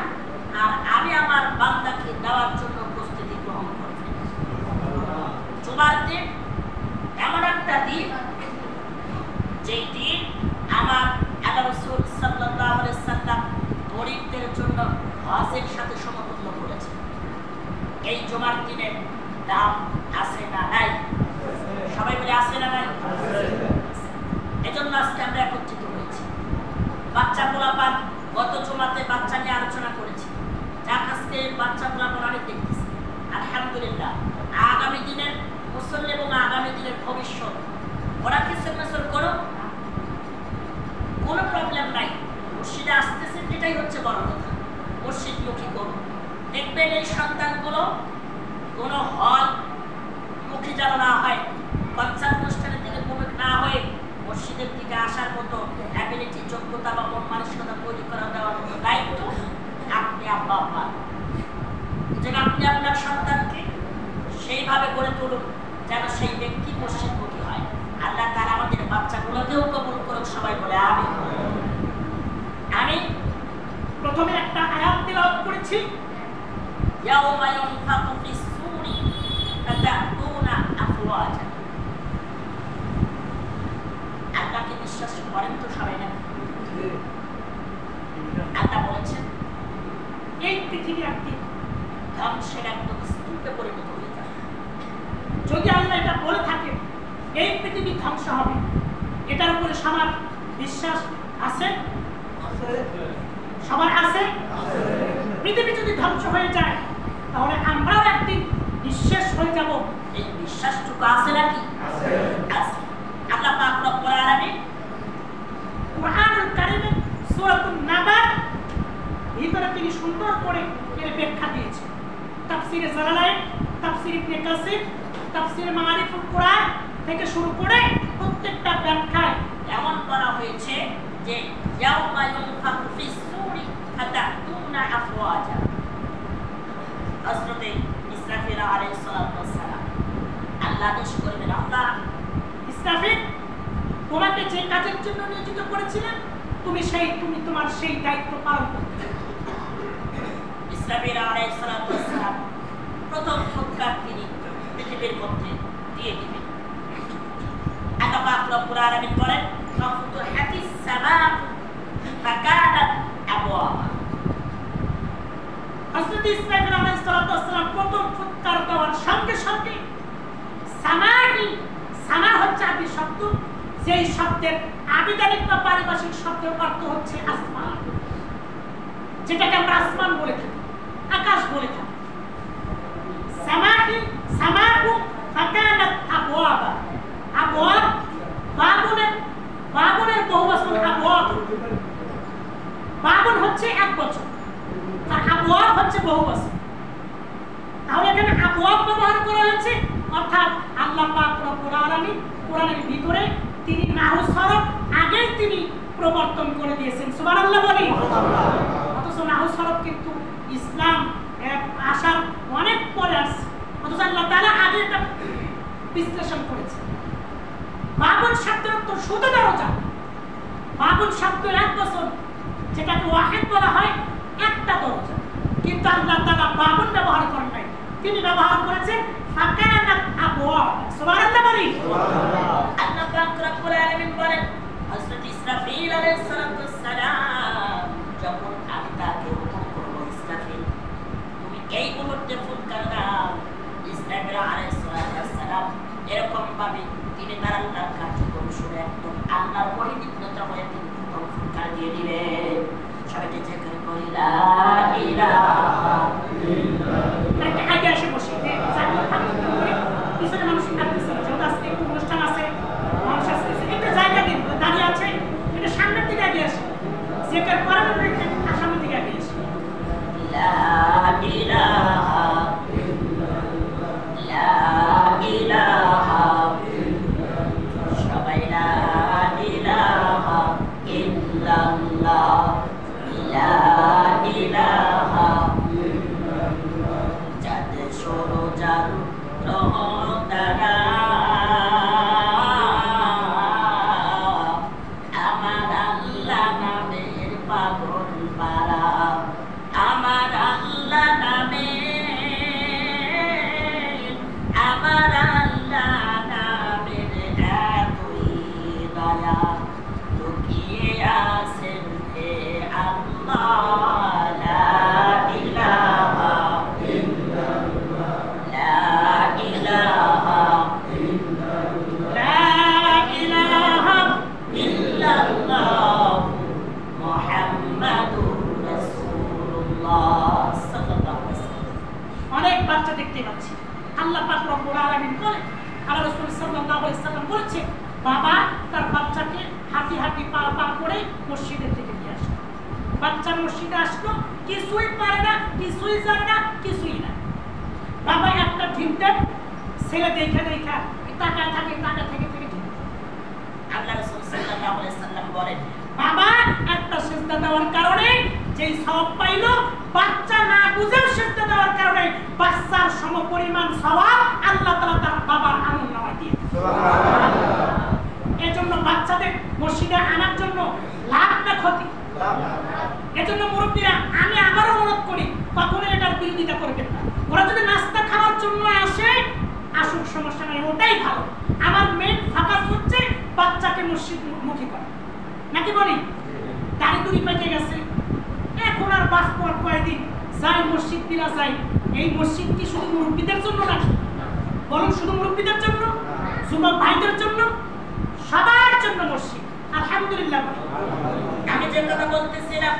এই জুমার দিনের দাম আছে না নাই? সবাই বলে আছে না নাই? এজন্য আজকে আমরা একত্রিত হয়েছি। বাচ্চা পোলাপান গত জুমাতে বাচ্চা নিয়ে আলোচনা করেছি, যাক আজকে বাচ্চা পোলাপান অনেক দেখতেছি। আলহামদুলিল্লাহ, আগামী দিনের মুসল্লি এবং আগামী দিনের ভবিষ্যৎ ওরা কিছু মেসল করো, কোনো প্রবলেম নাই। মসজিদে আসতেছে, এটাই হচ্ছে বড় কথা। মসজিদমুখী করুন, দেখবেন এই সন্তানগুলো কোনো হল মুখী যেন না হয়, কনসার্ট অনুষ্ঠানের দিকে মুখ না হয়ে মসজিদের দিকে আসার মতো অ্যাবিলিটি, যোগ্যতা বা মন মানসিকতা তৈরি করা দেওয়ার মতো দায়িত্ব আপনি আব্বা আব্বা, যেন আপনি আপনার সন্তানকে সেইভাবে গড়ে তুলুন যেন সেই ব্যক্তি মসজিদমুখী হয়। আল্লাহ তাআলা আমাদের বাচ্চাগুলোকেও কবুল করুক, সবাই বলে আমিন। আমি প্রথমে একটা আয়াত তিলাওয়াত করেছি, ইয়াউমা ইউনফাখু ফিস-সূরি ফাতা'তুনা আফওয়াজা। আল্লাহকে বিশ্বাস করেন তো সবাই না? আল্লাহ বলেছেন এই পৃথিবী একটি ধ্বংসের একদম স্তূপে পরিণত হয়ে যাবে। যদি আল্লাহ এটা বলে থাকে এই পৃথিবী ধ্বংস হবে, এটার উপরে সবার বিশ্বাস আছে? সবার আছে? পৃথিবী যদি ধ্বংস হয়ে যায় তাহলে আমরাও একদিন নিঃশেষ হয়ে যাব, এই বিশ্বাসটুকু আছে নাকি? আছে। আল্লাহ পাক রব্বুল আলামিন কুরআনুল কারীমের সূরাতুন নাবার ভিতরে তিনি সুন্দর করে এর ব্যাখ্যা দিয়েছেন। তাফসীরে জালালাইন, তাফসীর ইবনে কাসির, তাফসীর মাআরিফুল কুরআন থেকে শুরু করে প্রত্যেকটা ব্যাখ্যায় এমন করা হয়েছে যে ইয়াউমা ইউনফাখু ফিস-সূরি ফাতা'তুনা আফওয়াজা। হযরতে ইসরাফিল আলাইহিস সালাতু ওয়াস সালাম আল্লাহ আদেশ করবেন, আল্লাহ ইসরাফিল তোমাকে যে কাজের জন্য নিয়োজিত করেছিলেন তুমি তোমার সেই দায়িত্ব পালন করবে। ইসরাফিল আলাইহিস সালাতু ওয়াস সালাম প্রথম ফুৎকার তিনি পৃথিবীর মধ্যে দিয়ে দিবেন। আল্লাহ পাক রব্বুল আলামিন বলেন ফাফুতিহাতিস সামাউ ফাকানাত আবওয়াবা। হযরত ইসরাফিল আলাইহিস সালাতু ওয়াস সালাম প্রথম ফুৎকার দেওয়ার সঙ্গে সঙ্গে সামা হচ্ছে আরবি শব্দ, যেই শব্দের আবিধানিক বা পারিভাষিক শব্দের অর্থ হচ্ছে আসমান, যেটাকে আমরা আসমান বলে থাকি, আকাশ বলে থাকি। সামাউ ফাকানাত আবওয়াবা। আবওয়াব বাবুনের বহুবচন আবওয়াব। বাবুন হচ্ছে এক বচন আর আবওয়াব হচ্ছে বহুবচন। তাহলে এখানে আবওয়াব ব্যবহার করা হয়েছে, অর্থাৎ আল্লাহ পাক রব্বুল আলামিন কোরআনের ভিতরে তিনি নাহু সরফ আগেই তিনি প্রবর্তন করে দিয়েছেন। সুবহানাল্লাহ বলি। অথচ নাহু সরফ কিন্তু ইসলাম আসার অনেক পরে আসছে, অথচ আল্লাহ তাআলা আগে এটা বিশ্লেষণ করেছেন। বাবুন শব্দের অর্থ শুধু দরজা। বাবুন শব্দের এক বচন, যেটাকে ওয়াহিদ বলা হয়, একটা দরজা। কিন্তু আল্লাহ তাআলা বাবুন ব্যবহার করেন নাই, তিনি ব্যবহার করেছেন ফাকানাত আবওয়াব। সুবহানাল্লাহ বলি। আল্লাহ পাক রব্বুল আলামিন বলেন হযরত ইসরাফিল আলাইহিস সালাতু ওয়াস সালাম যখন আমি তাকে হুকুম করব, ইসরাফিল তুমি এই মুহূর্তে ফুৎকার দাও। ইসরাফিল আলাইহিস সালাতু ওয়াস সালাম এরকম ভাবে তিনি তার আল্লাহর কার্যক্রম শুনে একদম আল্লাহর পরিণত হয়ে তিনি প্রথম ফুৎকার দিয়ে দিবেন। সবাইকে জিকির করি লা ইলাহা ইল্লাল্লাহ। একটা আগে এসে বসে যে পিছনে মানুষ থাকতেছে, যেহেতু আজকে একটু অনুষ্ঠান আছে, মানুষ আসতেছে, একটা জায়গা দিন, দাঁড়িয়ে আছে, এটা সামনের দিকে আগে আসে, যেটা করানোর সামনের দিকে আগে আসে। লা ইলাহা ইল্লাল্লাহ, লা ইলাহা ইল্লাল্লাহ, সবাই লা ইলাহা ইল্লাল্লাহ। দেখতে পাচ্ছি। আল্লাহ পাক রব্বুল আলামিন বলেন, আল্লাহ রাসূল সাল্লাল্লাহু আলাইহি সাল্লাম বলেছে, বাবা তার বাচ্চাকে হাঁটি হাঁটি পা পা করে মসজিদের দিকে নিয়ে আসে। বাচ্চা মসজিদে আসলো, কিছুই পারে না, কিছুই জানে না, কিছুই না। বাবা একটা ঢিলতে ছেলে দেখে দেখা টাকা থাকে আল্লাহ রাসূল সাল্লাল্লাহু আলাইহি সাল্লাম বলেন, বাবা একটা সিজদা দেওয়ার কারণে যেই সওয়াব পাইলো, বাচ্চা না বুঝে সিজদা দেওয়ার কারণে বাচ্চার সমপরিমাণ সওয়াব আল্লাহ তাআলা তার বাবার আমলনামায় দিয়ে দিবেন। এজন্য বাচ্চাদের মসজিদে আনার জন্য লাভ না ক্ষতি? এজন্য মুরব্বীরা আমি আবারও অনুরোধ করি, কখনো এটার বিরোধিতা করবেন না। ওরা যদি নাস্তা খাওয়ার জন্য আসে, আসুক, সমস্যা নাই, ওটাই ভালো। আমার মেইন ফোকাস হচ্ছে বাচ্চাকে মসজিদ মুখী করা, নাকি বলি? দাড়ি দুড়ি পেকে গেছে, এখন আর বাঁচবো আর কয়েকদিন, যাই মসজিদ দিলা যাই। এই মসজিদ কি শুধু মুরব্বীদের জন্য নাকি? বলুন, শুধু মুরব্বীদের জন্য? যুবক ভাইদের জন্য? সবার জন্য মসজিদ। আলহামদুলিল্লাহ। আমি যে কথা বলতেছিলাম,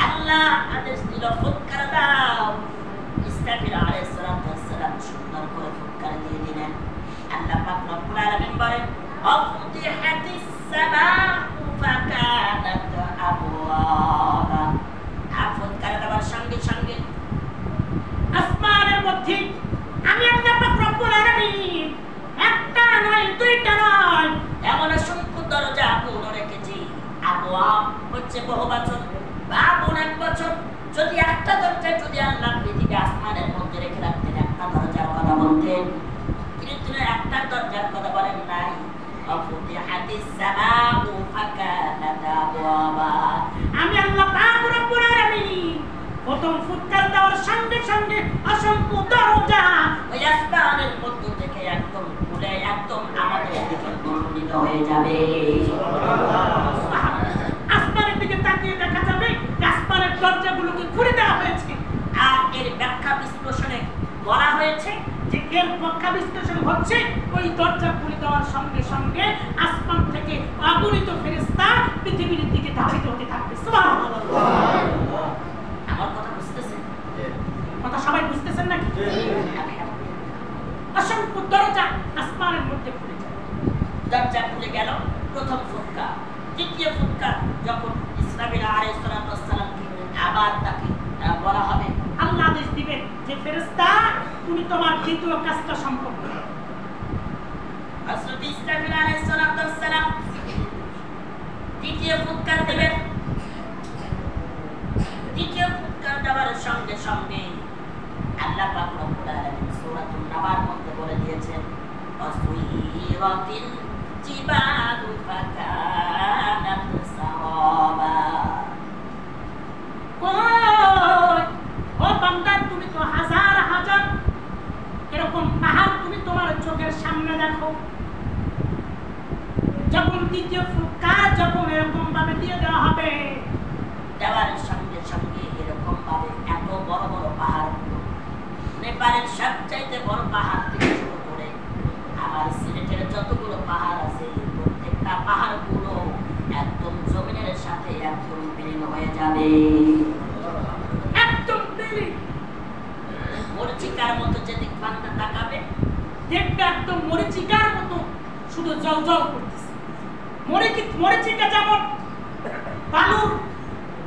আল্লাহ আদেশ দিল ফুৎকার দাও। ইসরাফিল আলাইহিস সালাম সুন্দর করে ফুৎকার দিয়ে দিলেন। আল্লাহ পাক রব্বুল আলামিন বলেন, আফতিহাতিস সামাউ ফাকানাত আবওয়াবা। ফুৎকার দেওয়ার সঙ্গে সঙ্গে আসমানের মধ্যে আমি আল্লাহ পাক রব্বুল আলামিন একটা নয়, দুইটা নয়, এমন অসংখ্য দরজা খুলে রেখেছি। আবওয়াব হচ্ছে বহুবচন, বাবুন একবচন। যদি একটা দরজা যদি আল্লাহ পৃথিবী আসমানের মধ্যে রেখে রাখতেন, একটা দরজার কথা বলতেন, কিন্তু একটা দরজার কথা বলেন নাই। আফতিহাতিস সামাউ ফাকানাত আবওয়াবা। আমি আল্লাহ পাক রব্বুল আলামিন প্রথম ফুৎকার দেওয়ার সঙ্গে সঙ্গে অসংখ্য দরজা ওই আসমানের মধ্য থেকে একদম খুলে একদম আমাদের দিকে উন্নীত হয়ে যাবে। আসমানের দিকে তাকিয়ে দেখা যাবে আসমানের দরজাগুলোকে খুলে দেওয়া হয়েছে। আর এর ব্যাখ্যা বিশ্লেষণে বলা হয়েছে যে এর ব্যাখ্যা বিশ্লেষণ হচ্ছে ওই দরজা খুলে দেওয়ার সঙ্গে সঙ্গে আসমান থেকে অগণিত ফেরেশতা পৃথিবীর দিকে ধাবিত হতে থাকবে। সুবহানাল্লাহ। আমার কথা বুঝতেছেন? কথা সবাই বুঝতেছেন নাকি? অসংখ্য দরজা আসমানের মধ্যে খুলে যাবে। দরজা খুলে গেল। প্রথম ফুৎকার। দ্বিতীয় ফুৎকার যখন ইসরাফিল আলাইহিস সালামকে আবার তাকে বলা হবে, আল্লাহ আদেশ দিবেন যে ফেরেশতা তুমি তোমার দ্বিতীয় কাজটা সম্পন্ন করো। হযরত ইসরাফিল আলাইহিস সালাম দ্বিতীয় ফুৎকার দেবেন। দ্বিতীয় ফুৎকার দেওয়ার সঙ্গে সঙ্গে আল্লাহ পাক রব্বুল আলামিন সূরাতুন নাবার মধ্যে বলে দিয়েছেন, ওয়াসুইরাতিল জিবালু ফাকানাত সাওয়াবা। ও বান্দা, তুমি তো হাজার হাজার এরকম পাহাড় তুমি তোমার চোখের সামনে দেখো। যখন দ্বিতীয় ফুৎকার যখন এরকম ভাবে দিয়ে দেওয়া হবে, দেওয়ার সঙ্গে সঙ্গে এরকম ভাবে এত বড় বড় পাহাড়, নেপালের সবচাইতে বড় পাহাড় থেকে শুরু করে আমার সিলেটের যতগুলো পাহাড় আছে, প্রত্যেকটা পাহাড়গুলো একদম জমিনের সাথে একদম বিলীন হয়ে যাবে। একদম বিলীন। মরিচিকার মতো যেদিক বান্দা তাকাবে, দেখবে একদম মরিচিকার মতো শুধু জল জল করতেছে। মরিচিকা যেমন বালুর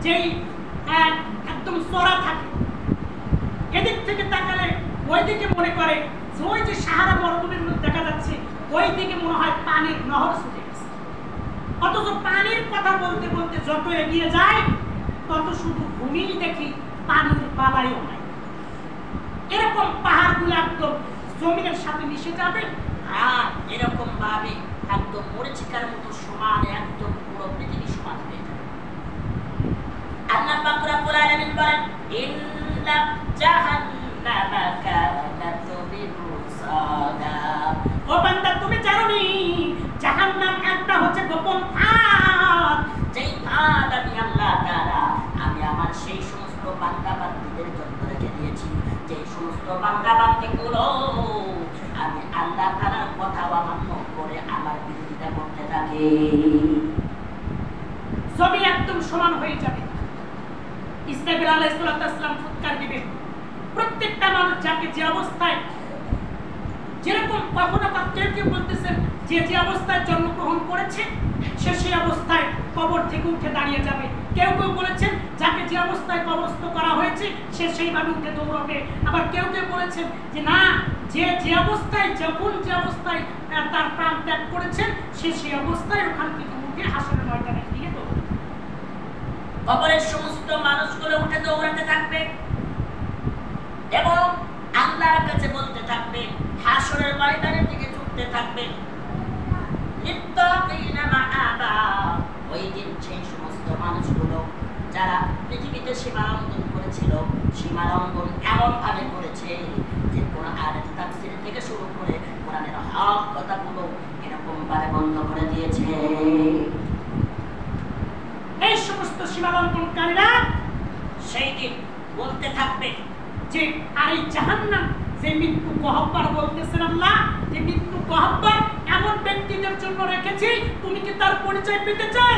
যেই একদম চড়া থাকে, এদিক থেকে তাকালে ওই দিকে মনে করে যে ওই যে সাহারা মরুভূমির মধ্যে দেখা যাচ্ছে, ওই দিকে মনে হয় পানির নহর ছুটে গেছে। অথচ পানির কথা বলতে বলতে যত এগিয়ে যায় তত শুধু ভূমি দেখি, পানির বালাইও নাই। এরকম পাহাড়গুলো একদম জমিনের সাথে মিশে যাবে। আর এরকম ভাবে একদম মরিচিকার মতো সমান, একদম পুরো পৃথিবী সমান হয়ে যাবে। আল্লাহ পাক রব্বুল আলামিন বলেন, ইন্না জাহান্নামা কানাত মিরসাদা। ও বান্দা, তুমি জানো নি জাহান্নাম একটা হচ্ছে গোপন ফাঁদ। যেই ফাঁদ আমি আল্লাহ তাআলা আমি আমার সেই সমস্ত বান্দা বান্দীদের জন্য রেখে দিয়েছি, যে সমস্ত বান্দা বান্দীগুলো আমি আল্লাহ তাআলার কথা অমান্য করে আমার বিরোধিতা করতে থাকে, জমি একদম সমান হয়ে যাবে। ইসরাফিল আলাইহিস সালাম ফুৎকার দিবেন, প্রত্যেকটা মানুষ যাকে যে অবস্থায় যেরকম কখনো কেউ কেউ বলতেছেন যে যে অবস্থায় জন্মগ্রহণ করেছে সে সেই অবস্থায় কবর থেকে উঠে দাঁড়িয়ে যাবে। কেউ কেউ বলেছেন যাকে যে অবস্থায় কবরস্থ করা হয়েছে সে সেইভাবে উঠে দৌড়বে। আবার কেউ কেউ বলেছেন যে না, যে যে অবস্থায় যখন যে অবস্থায় তার প্রাণ ত্যাগ করেছেন সে সেই অবস্থায় ওখান থেকে উঠে হাসরের ময়দানে গিয়ে দৌড়বে। কবরের সমস্ত মানুষগুলো উঠে দৌড়াতে থাকবে এবং আল্লাহর কাছে বলতে থাকবে, হাসরের ময়দানের দিকে ছুটতে থাকবে। ওই দিন সেই সমস্ত মানুষগুলো যারা পৃথিবীতে সীমালঙ্ঘন করেছিল, সীমালঙ্ঘন এমন ভাবে করেছে যে কোরআনের তাফসীর থেকে শুরু করে কোরআনের হক কথাগুলো এরকম ভাবে বন্ধ করে দিয়েছে। এই সমস্ত সীমালঙ্ঘনকারীরা সেই দিন বলতে থাকবে যে আর এই জাহান্নাম যে মৃত্যু গহব্বর বলতেছেন আল্লাহ, যে মৃত্যু গহব্বর এমন ব্যক্তিদের জন্য রেখেছি, তুমি কি তার পরিচয় পেতে চাও?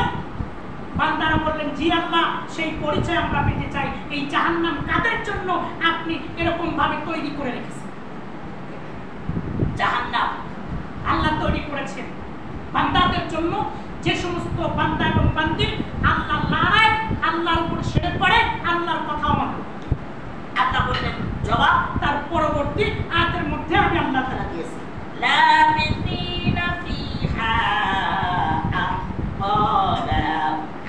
বান্দারা বললেন জি আল্লাহ, সেই পরিচয় আমরা পেতে চাই। এই জাহান্নাম কাদের জন্য আপনি এরকম ভাবে তৈরি করে রেখেছেন? জাহান্নাম আল্লাহ তৈরি করেছেন বান্দাদের জন্য। যে সমস্ত বান্দা এবং বান্দি আল্লাহ লড়াই, আল্লাহর উপর সেরে পড়ে, আল্লাহর কথা মানে। আল্লাহ বললেন জবাব তার পরবর্তী আয়াতের মধ্যে আমি আল্লাহ তাআলা দিয়েছি, লাবিসিনা ফিহা আহকালা।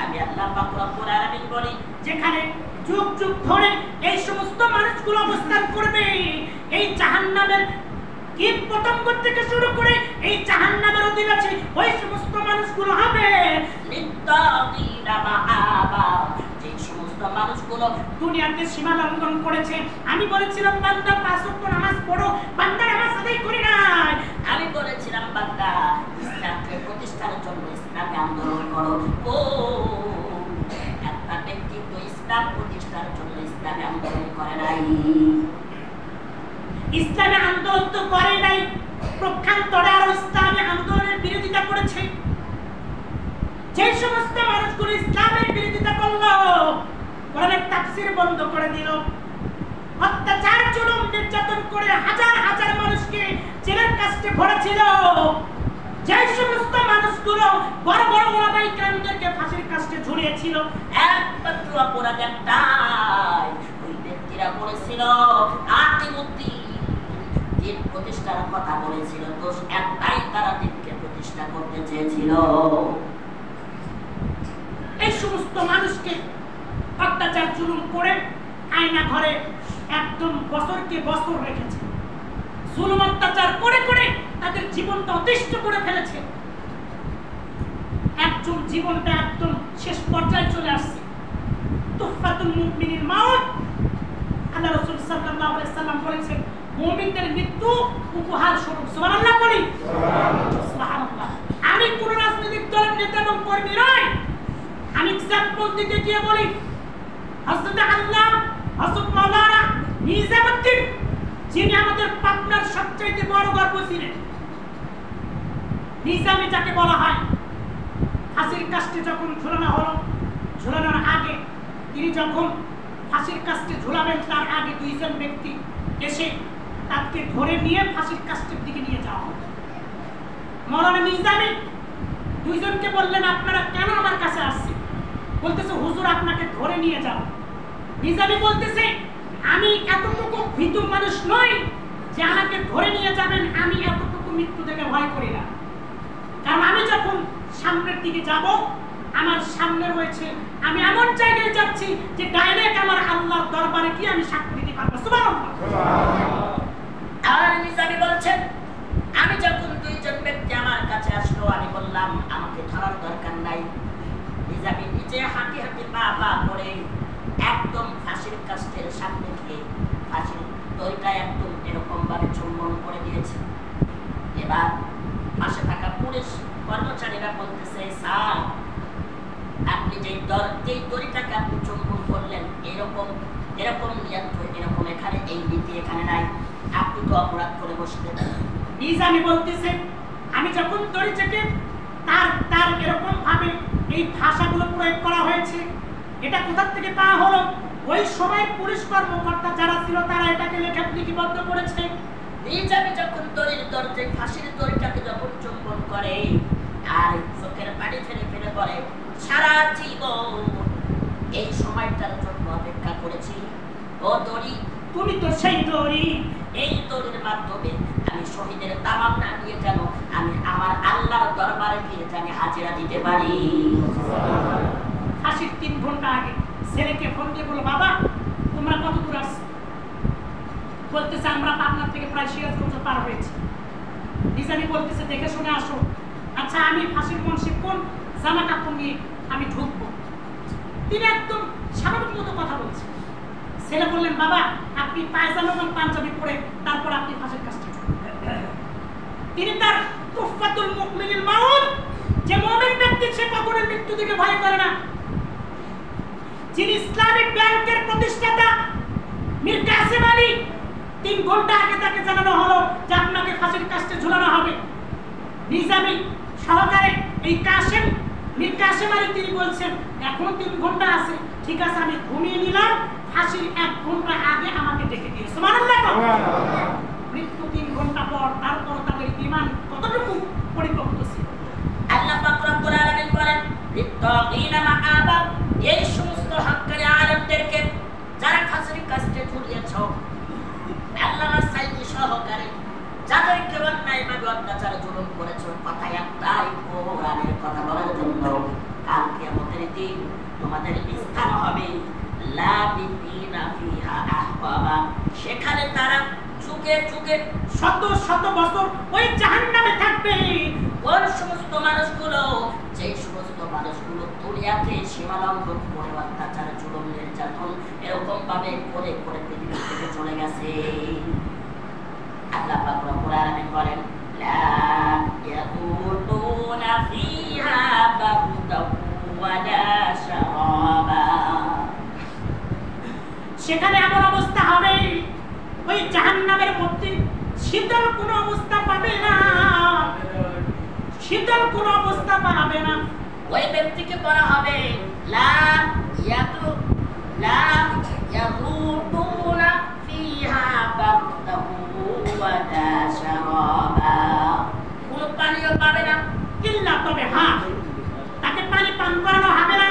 আমি আল্লাহ পাক রব্বুল আলামিন বলি, যেখানে যুগ যুগ ধরে এই সমস্ত মানুষগুলো অবস্থান করবে। এই জাহান্নামের কীট পতঙ্গ থেকে শুরু করে এই জাহান্নামের অধিবাসী ওই সমস্ত মানুষগুলো হবে। লিত্তাকিনা মাআবা, যে সমস্ত মানুষগুলো দুনিয়াতে সীমা লঙ্ঘন করেছে। আমি বলেছিলাম বান্দা 5 ওয়াক্ত নামাজ পড়ো, বান্দা নামাজ আদায় করি নাই। আমি বলেছিলাম বান্দা ইসলামকে প্রতিষ্ঠার জন্য ইসলামে আন্দোলন করো। ও একটা ব্যক্তি তো ইসলাম প্রতিষ্ঠার জন্য ইসলামে আন্দোলন করে নাই। ইসলামে আন্দোলন তো করে নাই, প্রক্ষান্তরে আরো ইসলামে আন্দোলনের বিরোধিতা করেছে। যে সমস্ত মানুষগুলো ইসলামের বিরোধিতা করলো, কোরআনের তাফসীর বন্ধ করে দিল, অত্যাচার জুলুম নির্যাতন করে হাজার হাজার মানুষকে জেলের কাস্টে ভরেছিল, যে সমস্ত মানুষগুলো বড় বড় ওলামায়ে কেরামদেরকে ফাঁসির কাস্টে ঝুলিয়েছিল, একমাত্র অপরাধ একটাই, ওই ব্যক্তিরা বলেছিল আকিমুদ্দিন, দিন প্রতিষ্ঠার কথা বলেছিল। দোষ একটাই, তারা দিনকে প্রতিষ্ঠা করতে চেয়েছিল। এই সমস্ত মানুষকে অত্যাচার জুলুম করে আয়না ঘরে একদম বছরকে বছর রেখেছে, জুলুম অত্যাচার করে করে তাদের জীবনটা অতিষ্ঠ করে ফেলেছে। একজন জীবনটা একদম শেষ পর্যায়ে চলে আসছে। তুফাতুল মুমিনিন মাউত, আল্লাহ রাসূল সাল্লাল্লাহু আলাইহি সাল্লাম বলেছেন মুমিনদের মৃত্যু উপহার স্বরূপ। সুবহানাল্লাহ বলি, সুবহানাল্লাহ। আমি কোন রাজনৈতিক দলের নেতা এবং কর্মী নই। আমি এক্সাম্পল দিতে গিয়ে বলি, হযরত আল্লাহ হযরত মাওলানা নিজামুদ্দিন, যিনি আমাদের পাবনার সবচেয়ে বড় গর্ব ছিলেন, নিজামী যাকে বলা হয়, ফাঁসির কাস্টে যখন ঝুলানো হলো, ঝুলানোর আগে তিনি যখন ফাঁসির কাস্টে ঝুলাবেন তার আগে দুইজন ব্যক্তি এসে তাকে ধরে নিয়ে ফাঁসির কাস্টের দিকে নিয়ে যাওয়া হলো। মাওলানা নিজামী দুইজনকে বললেন আপনারা কেন আমার কাছে আসছেন? বলতেছে হুজুর আপনাকে ধরে নিয়ে যাও। নিজামী বলতেছে আমি এতটুকু ভীতু মানুষ নই যে আমাকে ধরে নিয়ে যাবেন। আমি এতটুকু মৃত্যু থেকে ভয় করি না, কারণ আমি যখন সামনের দিকে যাব আমার সামনে রয়েছে, আমি এমন জায়গায় যাচ্ছি যে ডাইরেক্ট আমার আল্লাহর দরবারে কি আমি সাক্ষ্য দিতে পারবো। সুবহানাল্লাহ। আর নিজামী বলছেন আমি যখন দুইজন ব্যক্তি আমার কাছে আসলো, আমি বললাম আমাকে ধরার দরকার নাই। নিজামী নিজে হাঁটি হাঁটি পা পা করে একদম ফাঁসির কাস্টের সামনে গিয়ে ফাঁসির দড়িটা একদম এরকম ভাবে চুম্বন করে দিয়েছে। এবার পাশে থাকা পুলিশ কর্মচারীরা বলতেছে স্যার আপনি যেই দড়িটাকে আপনি চুম্বন করলেন এরকম এরকম নিয়ত, এরকম এখানে এই নীতি এখানে নাই, আপনি তো অপরাধ করে বসলেন। নিজামী বলতেছে আমি যখন দড়িটাকে তার এরকম ভাবে এই ভাষাগুলো প্রয়োগ করা হয়েছে, এটা কোথা থেকে পাওয়া হলো? ওই সময় পুলিশ কর্মকর্তা যারা ছিল তারা এটাকে লিপিবদ্ধ করেছে। নিজামী যখন দড়ির দরজায় ফাঁসির দড়িটাকে যখন চুম্বন করে আর চোখের পানি ফেলে ফেলে বলে, সারা জীবন এই সময়টার জন্য অপেক্ষা করেছি। ও দড়ি, তুমি তো সেই দড়ি। এই দড়ির মাধ্যমে আমি শহীদের তামান্না নিয়ে যেন আমি আমার আল্লাহর দরবারে গিয়ে জানি হাজিরা দিতে পারি। ফাঁসির 3 ঘন্টা আগে ছেলেকে ফোন দিয়ে বলো, বাবা তোমরা কত দূর আসছো? বলতেছে আমরা পাবনা থেকে প্রায় সিরাজগঞ্জ পার হয়েছি। নিজামী বলতেছে দেখে শুনে আসো। আচ্ছা আমি ফাঁসির মঞ্চে কোন জামা কাপড় নিয়ে আমি ঢুকবো? তিনি একদম স্বাভাবিক মতো কথা বলছেন। ছেলে বললেন, বাবা আপনি পায়জামা এবং পাঞ্জাবি পরে তারপর আপনি ফাঁসির কাজটা তিনি তার তুফাতুল মুমিনিল মাউত, যে মুমিন ব্যক্তি সে কখনো মৃত্যু থেকে ভয় করে না, যিনি ইসলামিক ব্যাংকের প্রতিষ্ঠাতা মীর কাসেম আলী, 3 ঘন্টা আগে তাকে জানানো হলো যে আপনাকে ফাঁসির কাস্টে ঝুলানো হবে। নিজামী সহকারে এই মীর কাসেম আলী তিনি বলছেন এখনো 3 ঘন্টা আছে, ঠিক আছে আমি ঘুমিয়ে নিলাম, ফাঁসির 1 ঘন্টা আগে আমাকে ডেকে দিয়েছে। সুবহানাল্লাহ। মৃত্যু 3 ঘন্টা পর, তারপর তাদের ঈমান কতটুকু পরিপক্ক ছিল। আল্লাহ পাক রব্বুল আলামিন বলেন, লিত্তাগিনা মাআবা, এই সমস্ত হক্কানি আলেমদেরকে যারা ফাঁসির কাস্টে ঝুলিয়েছো, আল্লাহ সাইদি সহকারে যাদেরকে অন্যায়ভাবে অত্যাচার জুলুম করেছো, কথা একটাই, কোরআনের কথা বলার জন্য। কাল কিয়ামতের দিন তোমাদের স্থান হবে লাবিথিনা ফিহা আহওয়াবা, সেখানে তারা যুগে যুগে শত শত বছর ওই জাহান্নামে থাকবে। কোন সমস্ত মানুষগুলো, যে সমস্ত মানুষগুলো দুনিয়াতে সীমা লঙ্ঘন করে অত্যাচার জুলুম নির্যাতন এরকম ভাবে করে করে পৃথিবী থেকে চলে গেছে। আল্লাহ পাক রব্বুল আলামিন বলেন, লা ইয়াকুতুনা ফিহা বারদান ওয়ালা শারাবা, সেখানে এমন অবস্থা হবে ওই জাহান্নামের মধ্যে শীতল কোনো অবস্থা পাবে না, শীতল কোনো অবস্থা পাবে না। ওই ব্যক্তিকে বলা হবে লা ইয়াকুতুনা ফিহা বারদান ওয়ালা শারাবা, কোন পানিও পাবে না, ইল্লা তবে হ্যাঁ তাকে পানি পান করানো হবে না,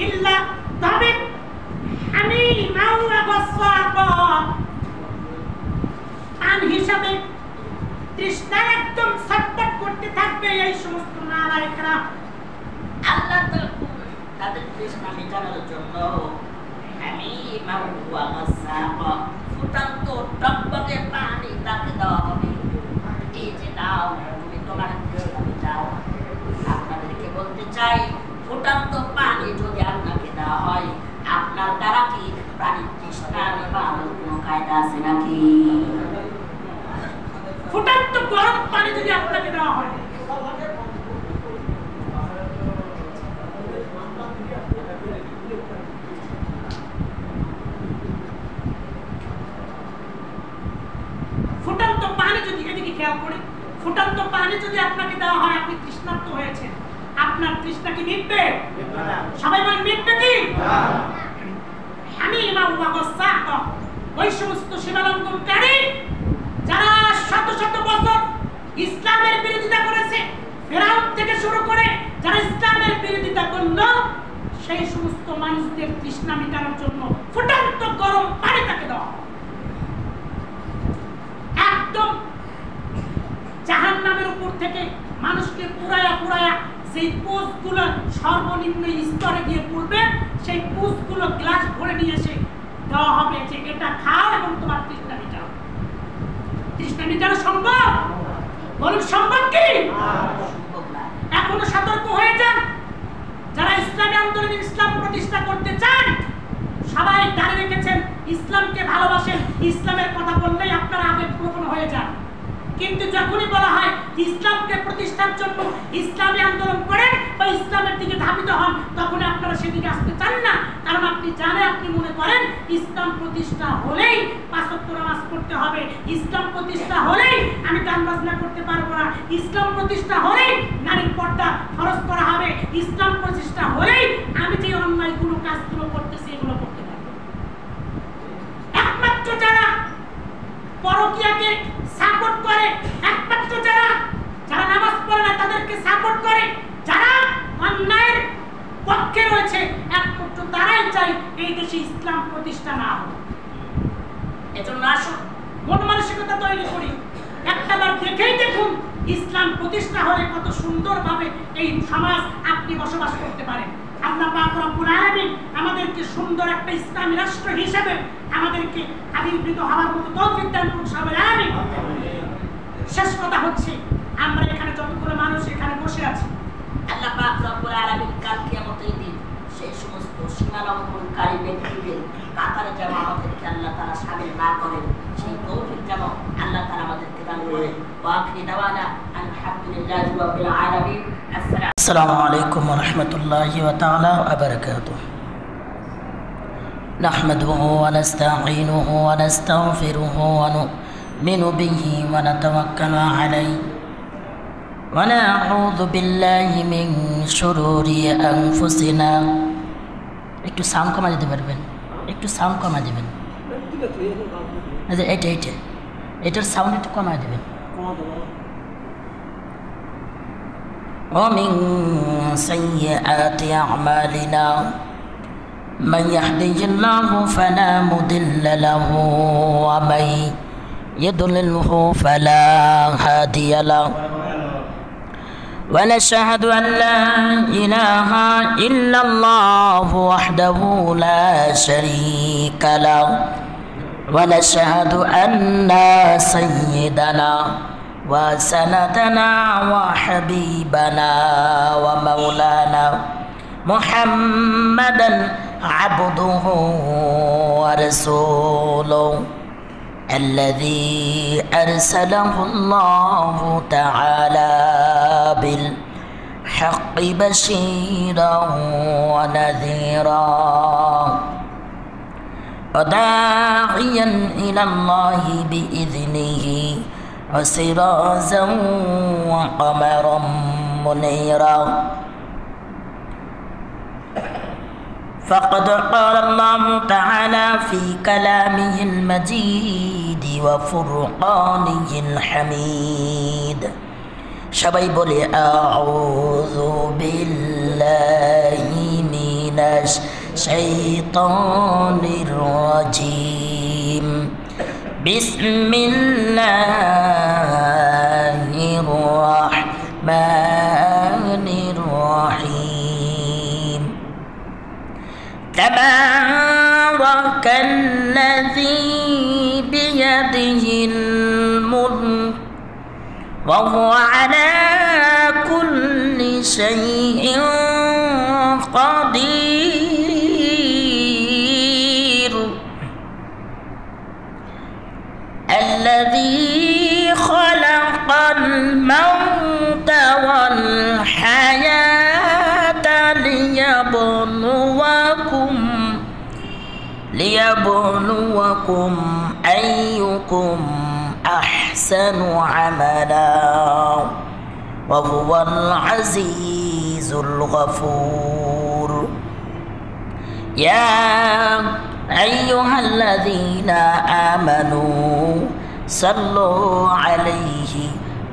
ইল্লা তবে আমি মাউয়া গসাকা পান হিসাবে তৃষ্ণায় একদম ছটফট করতে থাকবে এই সমস্ত নালায়েকরা। আল্লাহ তাদের তৃষ্ণা মেটানোর জন্য আমি মাউয়া গসাকা ফুটান্ত টকবকে পানি তাকে দেওয়া হবে। এই যে নাও তুমি তোমার তৃষ্ণা মেটাও। আপনাদেরকে বলতে চাই, ফুটান্ত পানি যদি আপনাকে দেওয়া হয়, আপনার দ্বারা কি প্রাণীর তৃষ্ণা নিবারণের কোনো কায়দা আছে নাকি? ফুটান্ত গরম পানি যদি আপনাকে দেওয়া হয়, ফুটান্ত পানি যদি, এদিকে খেয়াল করে, ফুটান্ত পানি যদি আপনাকে দেওয়া হয়, আপনি তৃষ্ণার্ত হয়েছেন, আপনার তৃষ্ণা কি মিটবে? সবাই বলেন মিটবে কি? আমি মাউয়া গসাকা ওই সমস্ত সীমালঙ্ঘনকারী যারা শত শত বছর ইসলামের বিরোধিতা করেছে, ফেরাউন থেকে শুরু করে যারা ইসলামের বিরোধিতা করল, সেই সমস্ত মানুষদের তৃষ্ণা মেটানোর জন্য ফুটান্ত গরম পানি তাকে দেওয়া একদম জাহান্নামের উপর থেকে মানুষকে পুরায়া পুরায়া সেই পোস্টগুলো সর্বনিম্ন স্তরে গিয়ে পড়বে, সেই পোস্টগুলো গ্লাস ভরে নিয়ে এসে দেওয়া হবে যে এটা খাও এবং তোমার তৃষ্ণা মেটাও। তৃষ্ণা মেটানো সম্ভব? বলুন সম্ভব কি? এখনো সতর্ক হয়ে যান যারা ইসলামী আন্দোলনে ইসলাম প্রতিষ্ঠা করতে চান। সবাই দাঁড়িয়ে রেখেছেন, ইসলামকে ভালোবাসেন, ইসলামের কথা বললেই আপনারা আবেগপ্রবণ হয়ে যান। কিন্তু যখনই বলা হয় ইসলামকে প্রতিষ্ঠার জন্য ইসলামী আন্দোলন করেন বা ইসলামের দিকে ধাবিত হন, তখন আপনারা সেদিকে আসতে চান না। কারণ আপনি জানেন, আপনি মনে করেন ইসলাম প্রতিষ্ঠা হলেই 5 ওয়াক্ত নামাজ পড়তে হবে, ইসলাম প্রতিষ্ঠা হলেই আমি গান বাজনা করতে পারবো না, ইসলাম প্রতিষ্ঠা হলেই নারীর পর্দা ফরজ করা হবে, ইসলাম প্রতিষ্ঠা হলেই আমি যে অন্যায়গুলো কাজগুলো করতেছি এগুলো করতে পারবো। এই দেশে ইসলাম প্রতিষ্ঠা না হবে। এজন্য আসুন মন মানসিকতা তৈরি করি, একটাবার দেখেই দেখুন ইসলাম প্রতিষ্ঠা হলে কত সুন্দরভাবে এই সমাজ আপনি বসবাস করতে পারেন। আল্লাহ পাক রব্বুল আলামিন আমাদেরকে সুন্দর একটা ইসলামী রাষ্ট্র হিসেবে আমাদেরকে আবির্ভূত হওয়ার মতো তৌফিক দান করুন সবাই আমিন। শেষ কথা হচ্ছে, আমরা এখানে যতগুলো মানুষ এখানে বসে আছি, আল্লাহ পাক রব্বুল আলামিন কাল কিয়ামতের দিন সেই সমস্ত সীমালঙ্ঘনকারী ব্যক্তিদের কাতারে যেন আমাদেরকে আল্লাহ তাআলা শামিল না করেন, সেই তৌফিক যেন আল্লাহ তাআলা আমাদেরকে দান করেন। ওয়া আখিরু দাওয়ানা আলহামদুলিল্লাহি রাব্বিল আলামিন। আসসালামু আলাইকুম ওয়া রাহমাতুল্লাহি ওয়া তাআলা ওয়া বারাকাতুহু। নাহমাদুহু ওয়া নাস্তাঈনুহু ওয়া নাস্তাগফিরুহু ওয়া নু'মিনু বিহি ওয়া নাতাওয়াক্কালু আলাইহি ونعوذ بالله من شرور أنفسنا। একটু সাউন্ড কমা দিতে পারবেন? একটু সাউন্ড কমা দিবেন। এটার সাউন্ড একটু কমা দিবেন। ومن سيئات أعمالنا من يهده الله فلا مضل له ومن يضلله فلا هادي له ونشهد أن لا إله إلا الله وحده لا شريك له ونشهد أن سيدنا وسندنا وحبيبنا ومولانا محمدا عبده ورسوله الذي أرسله الله تعالى بالحق بشيرا ونذيرا وداعيا إلى الله بإذنه وسراجا وقمرا منيرا فقد قال الله تعالى في كلامه المجيد وفرقانه الحميد সবাই বলে আউযু বিল্লাহি মিনাশ শাইতানির রাজিম বিসমিল্লাহির রাহমানির রাহিম তাবারাকাল্লাযী বিয়াদিহিল মুলক وهو على كل شيء قدير الذي خلق الموت والحياة ليبلوكم أيكم أحسن عملا وهو العزيز الغفور يا أيها الذين آمنوا صلوا عليه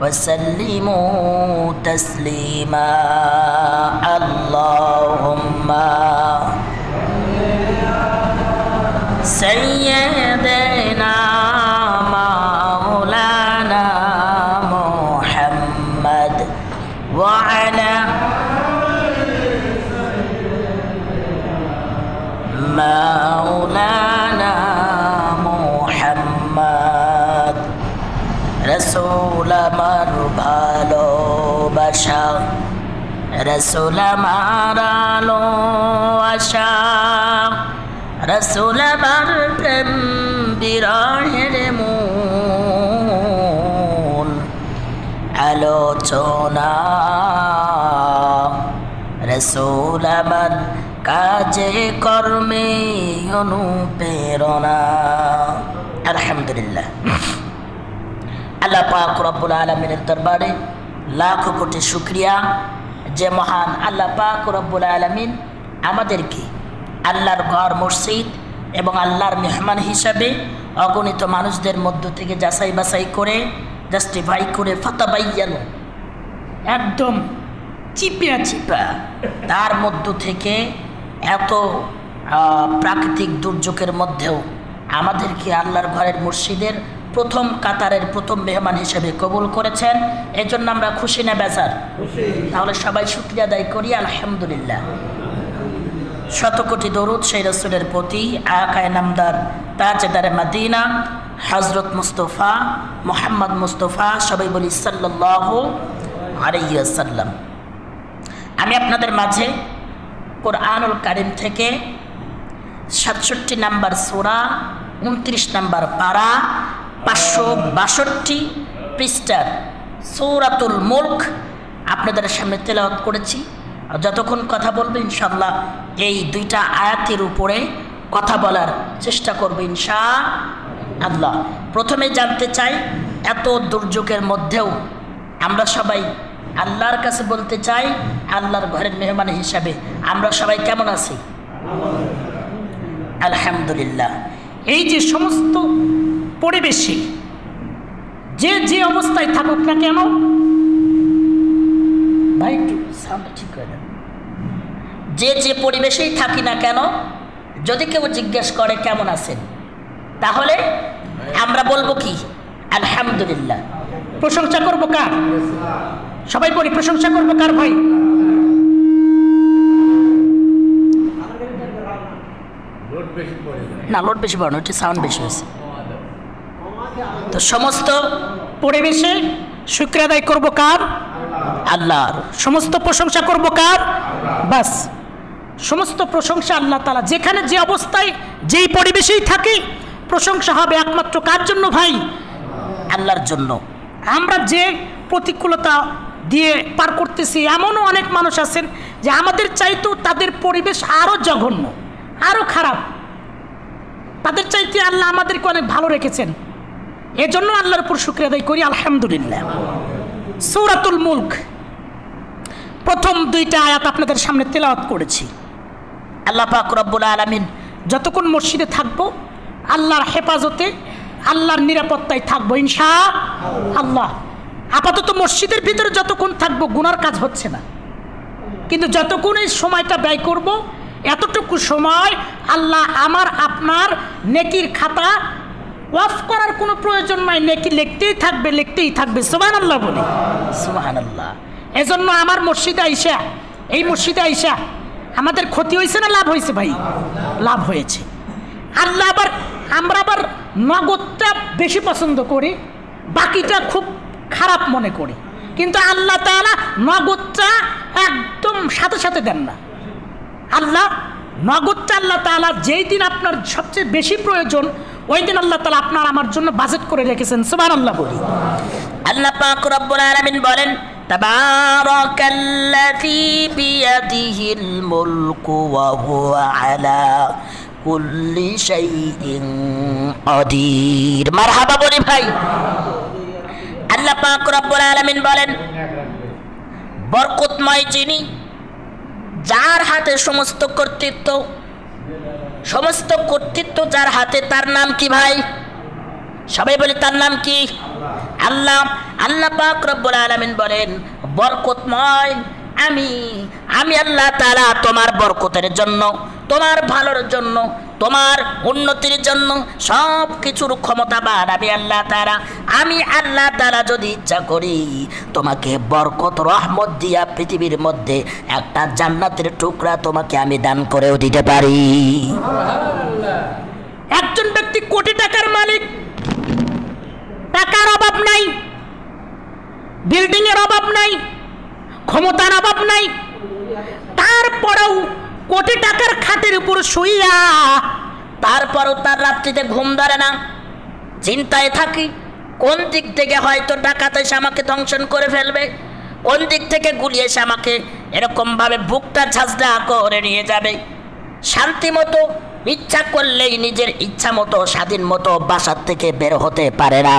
وسلموا تسليما اللهم سيدنا مولانا محمد وعلى مولانا محمد رسول আমার ভালোবাসা রসুল আমার ভালোবাসা রসুল আমার প্রেম বিরহের মূল আলোচনা রসুল আমার কাজে কর্মে অনুপ্রেরণা আলহামদুলিল্লাহ। আল্লাহ পাক রব্বুল আলামিনের দরবারে লাখ কোটি শুকরিয়া যে মহান আল্লাহ পাক রব্বুল আলামিন আমাদেরকে আল্লাহর ঘর মসজিদ এবং আল্লাহর মেহমান হিসাবে অগণিত মানুষদের মধ্য থেকে যাচাই বাছাই করে জাস্টিফাই করে ফাতাবাইয়ানু একদম চিপা চিপা তার মধ্য থেকে এত প্রাকৃতিক দুর্যোগের মধ্যেও আমাদেরকে আল্লাহর ঘরের মসজিদের প্রথম কাতারের প্রথম মেহমান হিসেবে কবুল করেছেন। এজন্য আমরা খুশি না বেজার? তাহলে সবাই শুকরিয়া আদায় করি আলহামদুলিল্লাহ। শতকোটি দরুদ সেই রাসূলের প্রতি, আকায়ে নামদার তাজদারে মদিনা হযরত মুস্তাফা মুহাম্মদ মুস্তাফা, সবাই বলি সাল্লাল্লাহু আলাইহি ওয়াসাল্লাম। আমি আপনাদের মাঝে কোরআনুল কারীম থেকে 67 নম্বর সূরা 29 নম্বর পারা 562 পৃষ্ঠার সূরাতুল মুলক আপনাদের সামনে তেলাওয়াত করেছি। যতক্ষণ কথা বলবো ইনশাআল্লাহ এই দুইটা আয়াতের উপরে কথা বলার চেষ্টা করব ইনশাআল্লাহ। প্রথমে জানতে চাই, এত দুর্যোগের মধ্যেও আমরা সবাই আল্লাহর কাছে বলতে চাই, আল্লাহর ঘরের মেহমান হিসাবে আমরা সবাই কেমন আছি? আলহামদুলিল্লাহ। এই যে সমস্ত পরিবেশে যে অবস্থায় থাকুক না কেন, ভাই একটু সাউন্ড ঠিক করে দেন। যে পরিবেশেই থাকি না কেন, যদি কেউ জিজ্ঞেস করে কেমন আছেন, তাহলে আমরা বলবো কি? আলহামদুলিল্লাহ। প্রশংসা করবো কার? সবাই বলি প্রশংসা করবো কার? ভাই না, লোড বেশি পড়ানো, একটু সাউন্ড বেশি হয়েছে। তো সমস্ত পরিবেশে শুকরিয়া আদায় করবো কার? আল্লাহর। সমস্ত প্রশংসা করবো কার? বাস, সমস্ত প্রশংসা আল্লাহ তাআলা। যেখানে যে অবস্থায় যেই পরিবেশেই থাকি, প্রশংসা হবে একমাত্র কার জন্য ভাই? আল্লাহর জন্য। আমরা যে প্রতিকূলতা দিয়ে পার করতেছি, এমনও অনেক মানুষ আছেন যে আমাদের চাইতেও তাদের পরিবেশ আরও জঘন্য, আরও খারাপ। তাদের চাইতে আল্লাহ আমাদেরকে অনেক ভালো রেখেছেন, এজন্য আল্লাহর উপর শুকরিয়া আদায় করি আলহামদুলিল্লাহ। সূরাতুল মুলক প্রথম দুইটা আয়াত আপনাদের সামনে তেলাওয়াত করেছি। আল্লাহ পাক রব্বুল আলামিন যতক্ষণ মসজিদে থাকবো আল্লাহর হেফাজতে, আল্লাহর নিরাপত্তায় থাকবো ইনশাআল্লাহ। আপাতত মসজিদের ভিতরে যতক্ষণ থাকবো গুনার কাজ হচ্ছে না, কিন্তু যতক্ষণ এই সময়টা ব্যয় করব, এতটুকু সময় আল্লাহ আমার আপনার নেকির খাতা ওয়াফ করার কোনো প্রয়োজন নাই, নেকি লিখতেই থাকবে। সুবহানাল্লাহ বলি সুবহানাল্লাহ। এজন্য আমার মসজিদে আইসা, এই মসজিদে আইসা আমাদের ক্ষতি হয়েছে না লাভ হয়েছে ভাই? লাভ হয়েছে। আল্লাহ আমরা আবার নগদটা বেশি পছন্দ করি, বাকিটা খুব খারাপ মনে করি, কিন্তু আল্লাহ তাআলা নগদটা একদম সাথে সাথে দেন না। নগদটা আল্লাহ তাআলা যেই দিন আপনার সবচেয়ে বেশি প্রয়োজন, ওই দিন আল্লাহ তাআলা আপনার আমার জন্য বাজেট করে রেখেছেন। সুবহানাল্লাহ বলি। আল্লাহ পাক রব্বুল আলামিন বলেন, তাবারাকাল্লাযী বিয়াদিহিল মুলকু ওয়া হুয়া আলা কুল্লি শাইইন কাদির। মারহাবা বলি ভাই। আল্লাহ পাক রব্বুল আলামিন বলেন, বরকতময় যিনি, যার হাতে সমস্ত কর্তৃত্ব যার হাতে, তার নাম কি ভাই? সবাই বলি তার নাম কি? আল্লাহ। আল্লাহ পাক রব্বুল আলামিন বলেন, বরকতময় আমি আল্লাহ তাআলা তোমার বরকতের জন্য, তোমার ভালোর জন্য, তোমার উন্নতির জন্য সব কিছুর ক্ষমতাবান আমি আল্লাহ তাআলা যদি ইচ্ছা করি, তোমাকে বরকত রহমত দিয়া পৃথিবীর মধ্যে একটা জান্নাতের টুকরা তোমাকে আমি দান করেও দিতে পারি। একজন ব্যক্তি কোটি টাকার মালিক, টাকার অভাব নাই, বিল্ডিং এর অভাব নাই, ক্ষমতার অভাব নাই, তারপরেও কোটি টাকার খাটের উপর শুইয়া, তারপরও তার রাত্রিতে ঘুম ধরে না, চিন্তায় থাকি কোন দিক থেকে হয়তো ডাকাত এসে আমাকে ধ্বংসন করে ফেলবে, কোন দিক থেকে গুলি এসে আমাকে এরকমভাবে বুকটা ঝাঁঝরা করে নিয়ে যাবে। শান্তি মতো ইচ্ছা করলেই নিজের ইচ্ছা মতো স্বাধীন মতো বাসার থেকে বের হতে পারে না।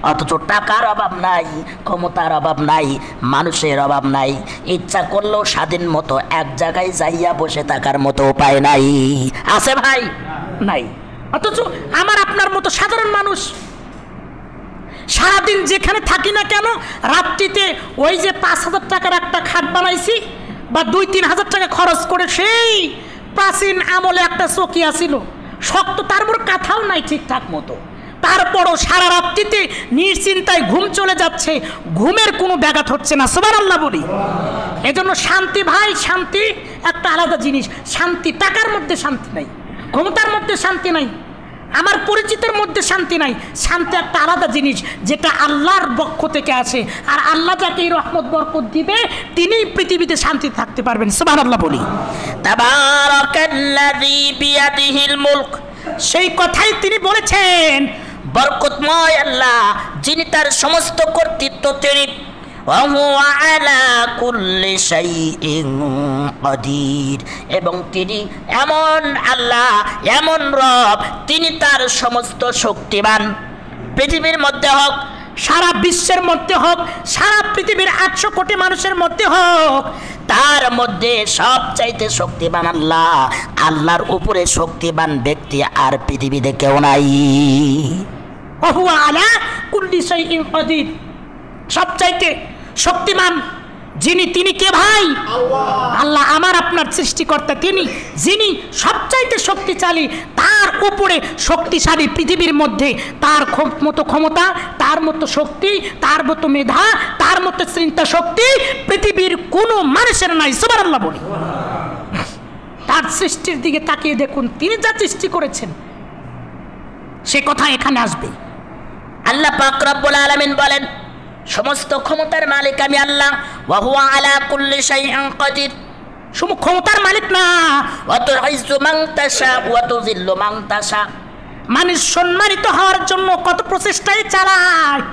অথচ টাকার অভাব নাই, ক্ষমতার অভাব নাই, মানুষের অভাব নাই, ইচ্ছা করলেও স্বাধীন মতো এক জায়গায় যাইয়া বসে থাকার মতো উপায় নাই। আছে ভাই? নাই। অথচ আমার আপনার মতো সাধারণ মানুষ সারাদিন যেখানে থাকি না কেন, রাত্রিতে ওই যে 5,000 টাকার একটা খাট বানাইছি বা 2-3 হাজার টাকা খরচ করে সেই প্রাচীন আমলে একটা চকিয়া ছিল, শক্ত, তার উপর কাঁথাও নাই ঠিকঠাক মতো, তারপরও সারা রাত্রিতে নিশ্চিন্তায় ঘুম চলে যাচ্ছে, ঘুমের কোনো ব্যাঘাত হচ্ছে না। সুবহানাল্লাহ বলি। এজন্য শান্তি ভাই, শান্তি একটা আলাদা জিনিস। শান্তি টাকার মধ্যে শান্তি নাই, ক্ষমতার মধ্যে শান্তি নাই, আমার পরিচিতের মধ্যে শান্তি নাই। শান্তি একটা আলাদা জিনিস, যেটা আল্লাহর পক্ষ থেকে আসে। আর আল্লাহ যাকে এই রহমত বরকত দিবে, তিনিই পৃথিবীতে শান্তি থাকতে পারবেন। সুবহানাল্লাহ বলি। তাবারাকাল্লাযী বিয়াদিহিল মুলক, সেই কথাই তিনি বলেছেন, বরকতময় আল্লাহ, যিনি তার সমস্ত কর্তৃত্ব তিনি, ওয়া হুয়া আলা কুল্লি শাইইন কাদির, এবং তিনি এমন আল্লাহ, এমন রব, তিনি তার সমস্ত শক্তিমান। পৃথিবীর মধ্যে হোক, সারা বিশ্বের মধ্যে হোক, সারা পৃথিবীর 800 কোটি মানুষের মধ্যে হোক, তার মধ্যে সবচাইতে শক্তিমান আল্লাহ। আল্লাহর উপরে শক্তিমান ব্যক্তি আর পৃথিবীতে কেউ নাই। ওয়া হুয়া আলা কুল্লি শাইইন কাদির, সবচাইতে শক্তিমান যিনি, তিনি কে ভাই? আল্লাহ, আমার আপনার সৃষ্টিকর্তা তিনি, যিনি সবচাইতে শক্তিশালী। তার উপরে শক্তিশালী পৃথিবীর মধ্যে তার মতো ক্ষমতা, তার মতো শক্তি, তার মতো মেধা, তার মতো চিন্তা শক্তি পৃথিবীর কোনো মানুষের নাই। সুবহানাল্লাহ বলি। তার সৃষ্টির দিকে তাকিয়ে দেখুন, তিনি যা সৃষ্টি করেছেন সে কথা এখানে আসবে। আল্লাহ পাক রব্বুল আলামিন বলেন, সমস্ত ক্ষমতার মালিক আমি আল্লাহ। ওয়া হুয়া আলা কুল্লি শাইইন কাদির, শুধু ক্ষমতার মালিক না, ওয়া তুইজ্জু মান তাশা ওয়া তুযিল্লু মান তাশা, মানুষ সম্মানিত হওয়ার জন্য কত প্রচেষ্টাই চালায়,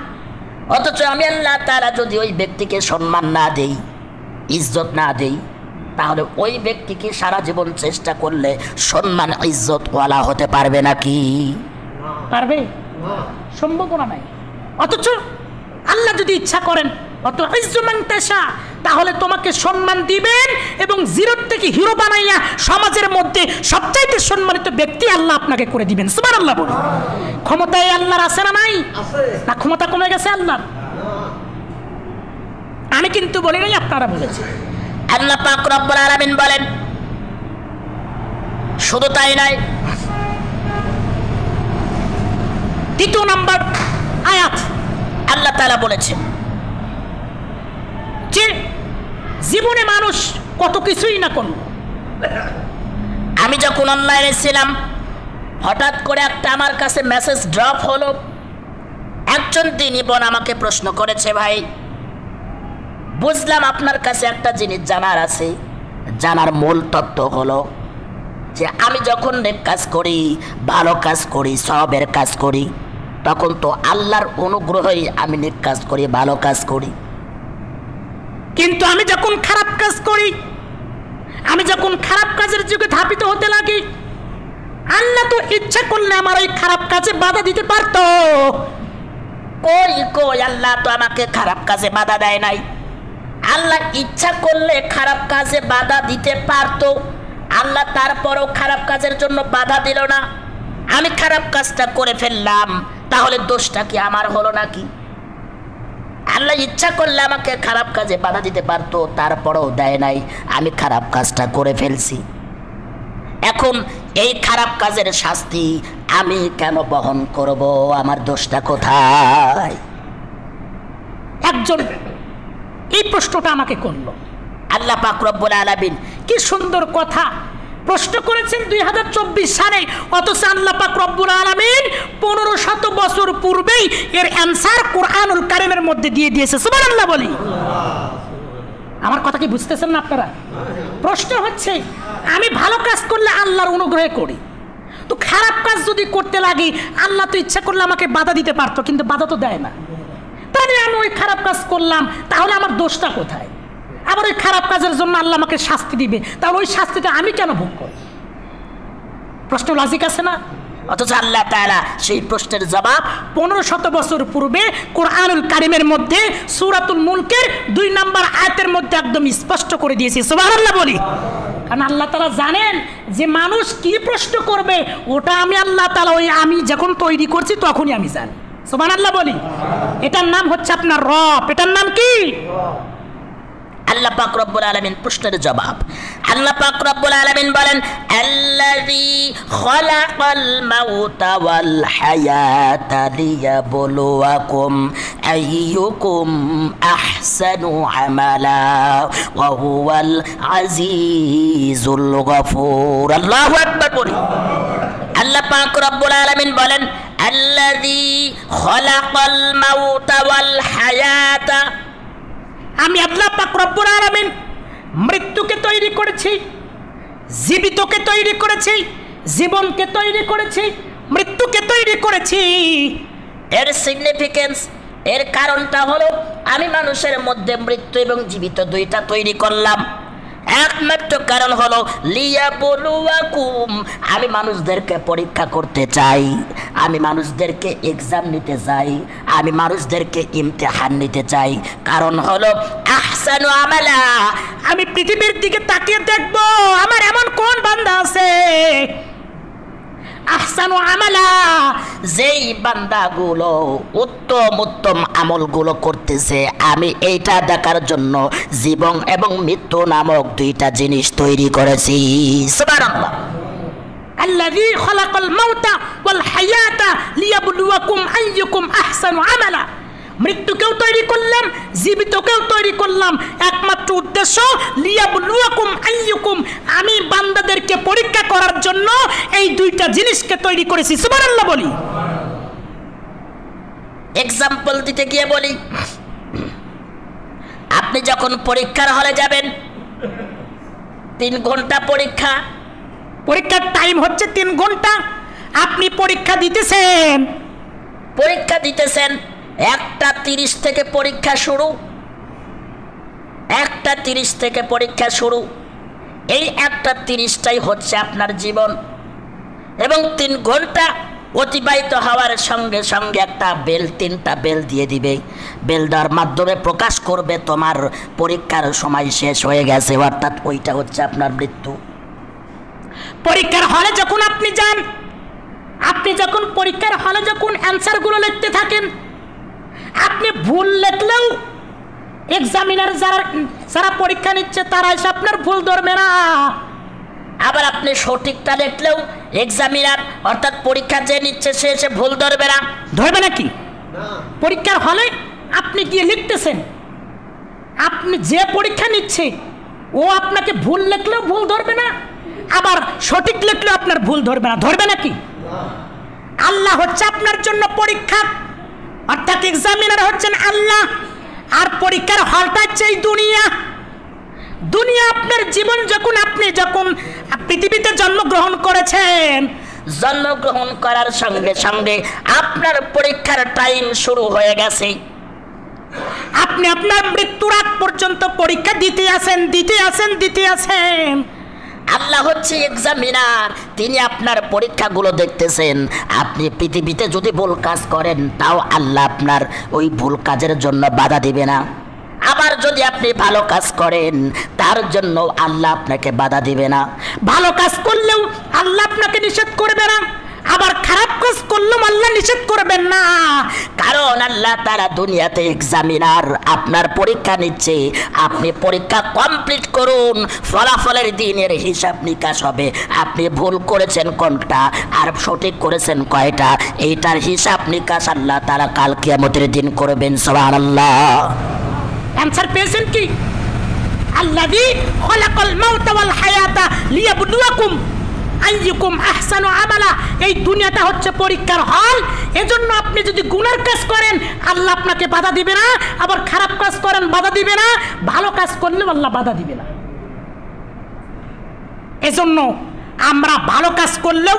অথচ আমি আল্লাহ তাআলা যদি ওই ব্যক্তিকে সম্মান না দেই, ইজ্জত না দেই, তাহলে ওই ব্যক্তিকে সারা জীবন চেষ্টা করলে সম্মান ইজ্জত ওয়ালা হতে পারবে নাকি? পারবে? সম্ভাবনা নাই। অথচ আল্লাহ যদি ইচ্ছা করেন, অত ইজ্জু মান তাশা, তাহলে তোমাকে সম্মান দিবেন এবং জিরো থেকে হিরো বানাইয়া সমাজের মধ্যে সবচাইতে সম্মানিত ব্যক্তি আল্লাহ আপনাকে করে দিবেন। সুবহানাল্লাহ বলুন। ক্ষমতায় আল্লাহর আছে না নাই? না, ক্ষমতা কমে গেছে আল্লাহর? আমি কিন্তু বলি নাই, আপনারা বলেছেন। আল্লাহ পাক রব্বুল আলামিন বলেন, শুধু তাই নয়, দ্বিতীয় নাম্বার আয়াত আল্লাহ তাআলা বলেছেন যে জীবনে মানুষ কত কিছুই না করল। আমি যখন অনলাইনে ছিলাম, হঠাৎ করে একটা আমার কাছে মেসেজ ড্রপ হলো। একজন দিনী বোন আমাকে প্রশ্ন করেছে, ভাই বুঝলাম আপনার কাছে একটা জিনিস জানার আছে। জানার মূল তত্ত্ব হলো যে আমি যখন নেক কাজ করি, ভালো কাজ করি, সওয়াবের কাজ করি, তখন তো আল্লাহর অনুগ্রহেই আমি নেক কাজ করি, ভালো কাজ করি। কিন্তু আমি যখন খারাপ কাজ করি, আমি যখন খারাপ কাজের যুগে ধাপিত হতে লাগি, আল্লাহ তো ইচ্ছা করলে আমার ওই খারাপ কাজে বাধা দিতে পারতো। কই আল্লাহ তো আমাকে খারাপ কাজে বাধা দেয় নাই। আল্লাহ ইচ্ছা করলে খারাপ কাজে বাধা দিতে পারতো, আল্লাহ তারপরও খারাপ কাজের জন্য বাধা দিল না। আমি খারাপ কাজটা করে ফেললাম, তাহলে দোষটা কি আমার হলো নাকি? আল্লাহ ইচ্ছা করলে আমাকে খারাপ কাজে বাধা দিতে পারতো, তারপরেও দেয় নাই, আমি খারাপ কাজটা করে ফেলছি। এখন এই খারাপ কাজের শাস্তি আমি কেন বহন করব? আমার দোষটা কোথায়? একজন এই প্রশ্নটা আমাকে করলো। আল্লাহ পাক রব্বুল আলামিন কি সুন্দর কথা প্রশ্ন করেছেন 2024 সালে, অথচ আল্লাহ পাক রব্বুল আলামিন 1500 বছর পূর্বেই এর অ্যানসার কোরআনুল কারীমের মধ্যে দিয়ে দিয়েছে। সুবহানাল্লাহ বলি। আমার কথা কি বুঝতেছেন না আপনারা? প্রশ্ন হচ্ছে, আমি ভালো কাজ করলে আল্লাহর অনুগ্রহে করি, তো খারাপ কাজ যদি করতে লাগি, আল্লাহ তো ইচ্ছা করলে আমাকে বাধা দিতে পারতো, কিন্তু বাধা তো দেয় না। তাহলে আমি ওই খারাপ কাজ করলাম, তাহলে আমার দোষটা কোথায়? আবার ওই খারাপ কাজের জন্য আল্লাহ আমাকে শাস্তি দিবে, তাহলে ওই শাস্তিটা আমি কেন ভোগ করব? প্রশ্ন লজিক আছে না? অথচ আল্লাহ তাআলা সেই প্রশ্নের জবাব 1500 বছর পূর্বে কোরআনুল কারীমের মধ্যে সূরাতুল মুলকের 2 নম্বর আয়াতের মধ্যে একদম স্পষ্ট করে দিয়েছে। সুবহানাল্লাহ বলি। কারণ আল্লাহ তাআলা জানেন যে মানুষ কি প্রশ্ন করবে, ওটা আমি আল্লাহ তাআলা আমি যখন তৈরি করছি তখনই আমি জানি। সুবহানাল্লাহ বলি। এটার নাম হচ্ছে আপনার রব। এটার নাম কি? আল্লাহ পাক রব্বুল আলামিন প্রশ্নের জবাব। আল্লাহ পাক রব্বুল আলামিন বলেন আল্লাযী খালাকাল মাউতা ওয়াল হায়াতা লিয়াবলুয়াকুম আইয়ুকুম আহসানু আমালা ওয়া হুয়াল আজিজুল গফুর। আল্লাহু আকবার বলি। আল্লাহ পাক রব্বুল আলামিন বলেন আল্লাযী খালাকাল মাউতা ওয়াল হায়াতা, আমি আল্লাহ পাক রব্বুল আলামিন মৃত্যুকে তৈরি করেছি, জীবিতকে তৈরি করেছি, জীবনকে তৈরি করেছি, মৃত্যুকে তৈরি করেছি। এর সিগনিফিকেন্স, এর কারণটা হলো আমি মানুষের মধ্যে মৃত্যু এবং জীবিত দুইটা তৈরি করলাম। একমাত্র কারণ হলো লিয়াবলুয়াকুম, আমি মানুষদেরকে পরীক্ষা করতে চাই, আমি মানুষদেরকে এক্সাম নিতে চাই, আমি মানুষদেরকে ইমতিহান নিতে চাই। কারণ হলো আহসানু আমালা, আমি পৃথিবীর দিকে তাকিয়ে দেখব আমার এমন কোন বান্দা আছে আহসানু আমালা, যেই বান্দাগুলো উত্তম উত্তম আমলগুলো করতেছে, আমি এইটা দেখার জন্য জীবন এবং মৃত্যু নামক দুইটা জিনিস তৈরি করেছি। সুবহানাল্লাহ। আল্লাযী খালাকাল মাউতা ওয়াল হায়াতা লিয়াবলুয়াকুম আইয়ুকুম আহসানু আমালা, মৃত্যুকেও তৈরি করলাম, জীবিতকেও তৈরি করলাম, একমাত্র উদ্দেশ্য লিয়াবলুয়াকুম আইয়ুকুম, আমি বান্দাদেরকে পরীক্ষা করার জন্য এই দুইটা জিনিসকে তৈরি করেছি। সুবহানাল্লাহ বলি। এক্সাম্পল দিতে গিয়ে বলি, আপনি যখন পরীক্ষার হলে যাবেন 3 ঘন্টা পরীক্ষা, পরীক্ষার টাইম হচ্ছে 3 ঘন্টা, আপনি পরীক্ষা দিতেছেন 1:30 থেকে পরীক্ষা শুরু, 1:30 থেকে পরীক্ষা শুরু। এই 1:30টাই হচ্ছে আপনার জীবন, এবং 3 ঘন্টা অতিবাহিত হওয়ার সঙ্গে সঙ্গে একটা বেল, 3টা বেল দিয়ে দিবে। বেল দেওয়ার মাধ্যমে প্রকাশ করবে তোমার পরীক্ষার সময় শেষ হয়ে গেছে, অর্থাৎ ওইটা হচ্ছে আপনার মৃত্যু। পরীক্ষার হলে যখন আপনি যান, আপনি যখন পরীক্ষার হলে যখন অ্যান্সারগুলো লিখতে থাকেন, আপনি ভুল লিখলেও এক্সামিনার যারা পরীক্ষা নিচ্ছে তারা এসে আপনার ভুল ধরবে না। আবার আপনি সঠিকটা লিখলেও এক্সামিনার অর্থাৎ পরীক্ষা যে নিচ্ছে সে এসে ভুল ধরবে না। ধরবে নাকি? পরীক্ষার হলে আপনি গিয়ে লিখতেছেন, আপনি যে পরীক্ষা নিচ্ছে ও আপনাকে ভুল লিখলেও ভুল ধরবে না, আবার সঠিক লিখলেও আপনার ভুল ধরবে না। ধরবে নাকি? আল্লাহ হচ্ছে আপনার জন্য পরীক্ষা, অর্থাৎ এক্সামিনার হচ্ছেন আল্লাহ, আর পরীক্ষার হলটা হচ্ছে এই দুনিয়া। দুনিয়া আপনার জীবন, আপনি যখন পৃথিবীতে জন্মগ্রহণ করেছেন, জন্মগ্রহণ করার সঙ্গে সঙ্গে আপনার পরীক্ষার টাইম শুরু হয়ে গেছে। আপনি আপনার মৃত্যুর আগ পর্যন্ত পরীক্ষা দিতে আছেন। আল্লাহ হচ্ছে এক্সামিনার, তিনি আপনার পরীক্ষাগুলো দেখতেছেন। আপনি পৃথিবীতে যদি ভুল কাজ করেন তাও আল্লাহ আপনার ওই ভুল কাজের জন্য বাধা দিবে না। আবার যদি আপনি ভালো কাজ করেন তার জন্য আল্লাহ আপনাকে বাধা দিবে না। ভালো কাজ করলেও আল্লাহ আপনাকে নিষেধ করবে না, আবার খারাপ কাজ করলেও আল্লাহ নিষেধ করবেন না। কারণ আল্লাহ তারা দুনিয়াতে এক্সামিনার, আপনার পরীক্ষা নিচ্ছে। আপনি পরীক্ষা কমপ্লিট করুন, ফলাফলের দিনের হিসাব নিকাশ হবে। আপনি ভুল করেছেন কোনটা আর সঠিক করেছেন কয়টা, এইটার হিসাব নিকাশ আল্লাহ তারা কাল কিয়ামতের দিন করবেন। সুবহানাল্লাহ। অ্যানসার পেয়েছেন কি? আল্লাযী খালাকাল মাউতা ওয়াল হায়াতা লিয়াবলুয়াকুম আইয়ুকুম আহসানু আমালা। এই দুনিয়াটা হচ্ছে পরীক্ষার হল। এজন্য আপনি যদি গুনার কাজ করেন আল্লাহ আপনাকে বাধা দিবে না, আবার খারাপ কাজ করেন বাধা দিবে না, ভালো কাজ করলেও আল্লাহ বাধা দিবে না। এজন্য আমরা ভালো কাজ করলেও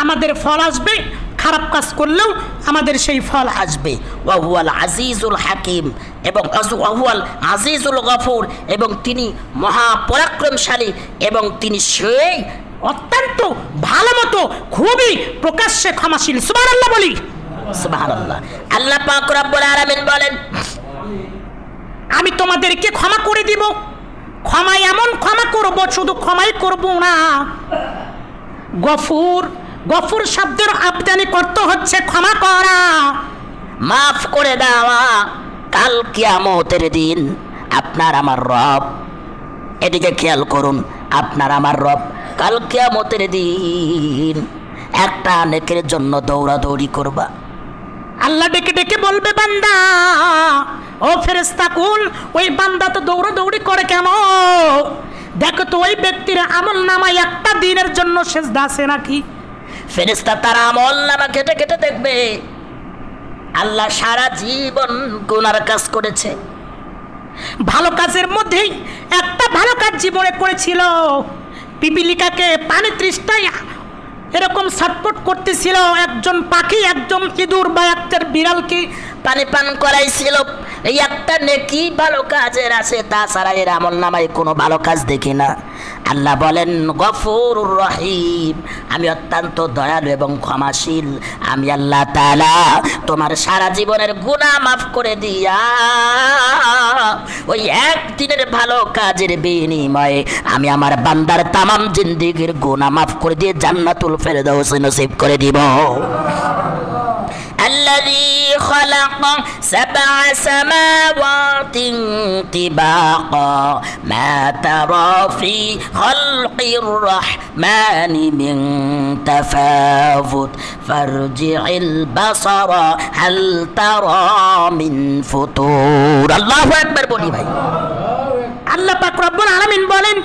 আমাদের ফল আসবে, খারাপ কাজ করলেও আমাদের সেই ফল আসবে। ওয়া হুয়াল আজিজুল হাকিম, এবং ওয়া হুয়াল আজিজুল গফুর, এবং তিনি মহাপরাক্রমশালী, এবং তিনি সেই অত্যন্ত ভালো মতো খুবই প্রকাশ্যে ক্ষমাশীল। সুবহানাল্লাহ বলি। সুবহানাল্লাহ। আল্লাহ পাক রব্বুল আলামিন বলেন, আমি তোমাদেরকে ক্ষমা করে দিব। ক্ষমা এমন ক্ষমা করব, শুধু ক্ষমাই করব না, গফুর শব্দের আবদানি করতে হচ্ছে ক্ষমা করা, মাফ করে দেওয়া। কাল কিয়ামতের দিন আপনার আমার রব, এদিকে খেয়াল করুন, আপনার আমার রব কাল কিয়ামতের দিন একটা নেকের জন্য দৌড়াদৌড়ি করবা। আল্লাহ ডেকে ডেকে বলবে, বান্দা ও ফেরেশতা কুল, ওই বান্দা তো দৌড়াদৌড়ি করে কেন? দেখো তো ওই ব্যক্তির আমল নামায় একটা দিনের জন্য সেজদা আছে নাকি? ফেরেশতা তার আমল নামা কেটে কেটে দেখবে আল্লাহ সারা জীবন গুনার কাজ করেছে। ভালো কাজের মধ্যেই একটা ভালো কাজ জীবনে করেছিল, পিপিলিকাকে পানি তৃষ্ণায় এরকম ছটফট করতেছিল, একজন পাখি একজন ইঁদুর বা একটা বিড়ালকে পানি পান করাইছিল। এই একটা নেকি ভালো কাজের আছে, তাছাড়া এর আমল নামায় কোনো ভালো কাজ দেখি না। আল্লাহ বলেন গফুরুর রহিম, আমি অত্যন্ত দয়ালু এবং ক্ষমাশীল। আমি আল্লাহ তাআলা তোমার সারা জীবনের গুনাহ মাফ করে দিয়া ওই একদিনের ভালো কাজের বিনিময়ে আমি আমার বান্দার তামাম জিন্দেগির গুনাহ মাফ করে দিয়ে জান্নাতুল ফেরদাউস নসিব করে দিব। الذي خلق 7 سماوات طباقا ما ترى في خلق الرحمن من تفاوت فارجع البصر هل ترى من فطور। الله أكبر বলি ভাই। আল্লাহ পাক রব্বুল আলামিন বলেন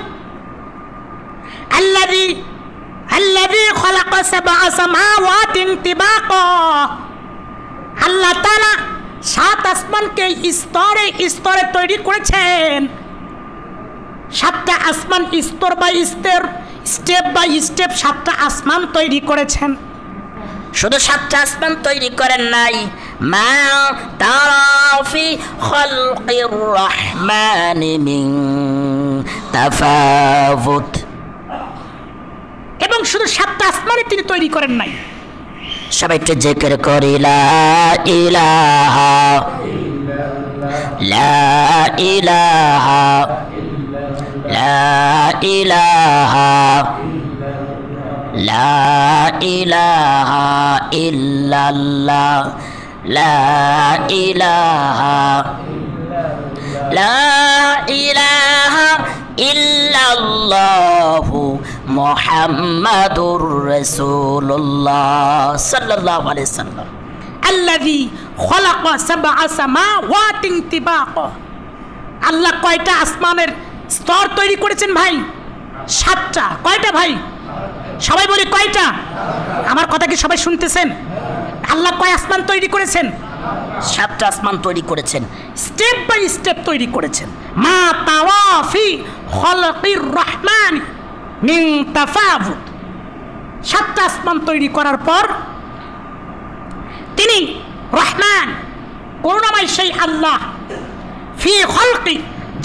الذي خلق 7 سماوات طباقا। আল্লাহ তাআলা 7 আসমানকে স্তরে স্তরে তৈরি করেছেন। 7টা আসমান স্তর বাই স্তর, স্টেপ বাই স্টেপ 7টা আসমান তৈরি করেছেন। শুধু 7টা আসমান তৈরি করেন নাই, মা তারা ফি খালকির রহমানি মিন তাফাউত, এবং শুধু 7টা আসমানই তিনি তৈরি করেন নাই। সবাই একটু জিকির করি লা ইলাহা লা ইলাহা লা ইলাহা লা ইলাহা ইল্লাল্লাহ লা ইলাহা লা ইলাহা ইল্লাল্লাহু মুহাম্মাদুর রাসূলুল্লাহ সাল্লাল্লাহু আলাইহি সাল্লাম। আল্লাযী খালাকা 7 সামাওয়াতিন তিবাকা। আল্লাহ কয়টা আসমানের স্তর তৈরি করেছেন ভাই? 7টা। কয়টা ভাই? সবাই বলি কয়টা? আমার কথা কি সবাই শুনতেছেন? আল্লাহ কয় আসমান তৈরি করেছেন? 7টা আসমান তৈরি করেছেন, স্টেপ বাই স্টেপ তৈরি করেছেন। মা তাওয়াফি খালকির রহমান মিন তাফাউত। 7টা আসমান তৈরি করার পর তিনি রহমান, করুণাময় সেই আল্লাহ, ফি খালকি,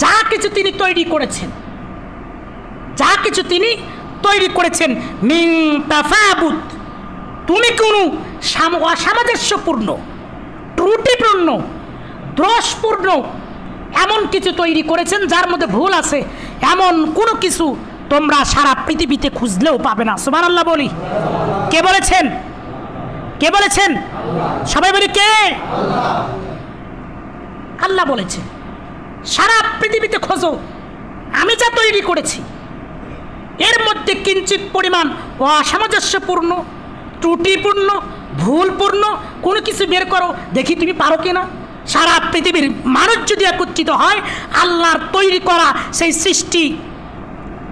যা কিছু তিনি তৈরি করেছেন, যা কিছু তিনি তৈরি করেছেন, মিন তাফাউত, তুমি কোনো অসামঞ্জস্যপূর্ণ, ত্রুটিপূর্ণ, দোষপূর্ণ এমন কিছু তৈরি করেছেন যার মধ্যে ভুল আছে, এমন কোনো কিছু তোমরা সারা পৃথিবীতে খুঁজলেও পাবে না। সুবহানাল্লাহ বলি। কে বলেছেন? কে বলেছেন? সবাই বলি কে? আল্লাহ বলেছেন সারা পৃথিবীতে খোঁজো, আমি যা তৈরি করেছি এর মধ্যে কিঞ্চিত পরিমাণ অসামঞ্জস্যপূর্ণ, ত্রুটিপূর্ণ, ভুলপূর্ণ কোনো কিছু বের করো, দেখি তুমি পারো কিনা। সারা পৃথিবীর মানুষ যদি একত্রিত হয়, আল্লাহর তৈরি করা সেই সৃষ্টি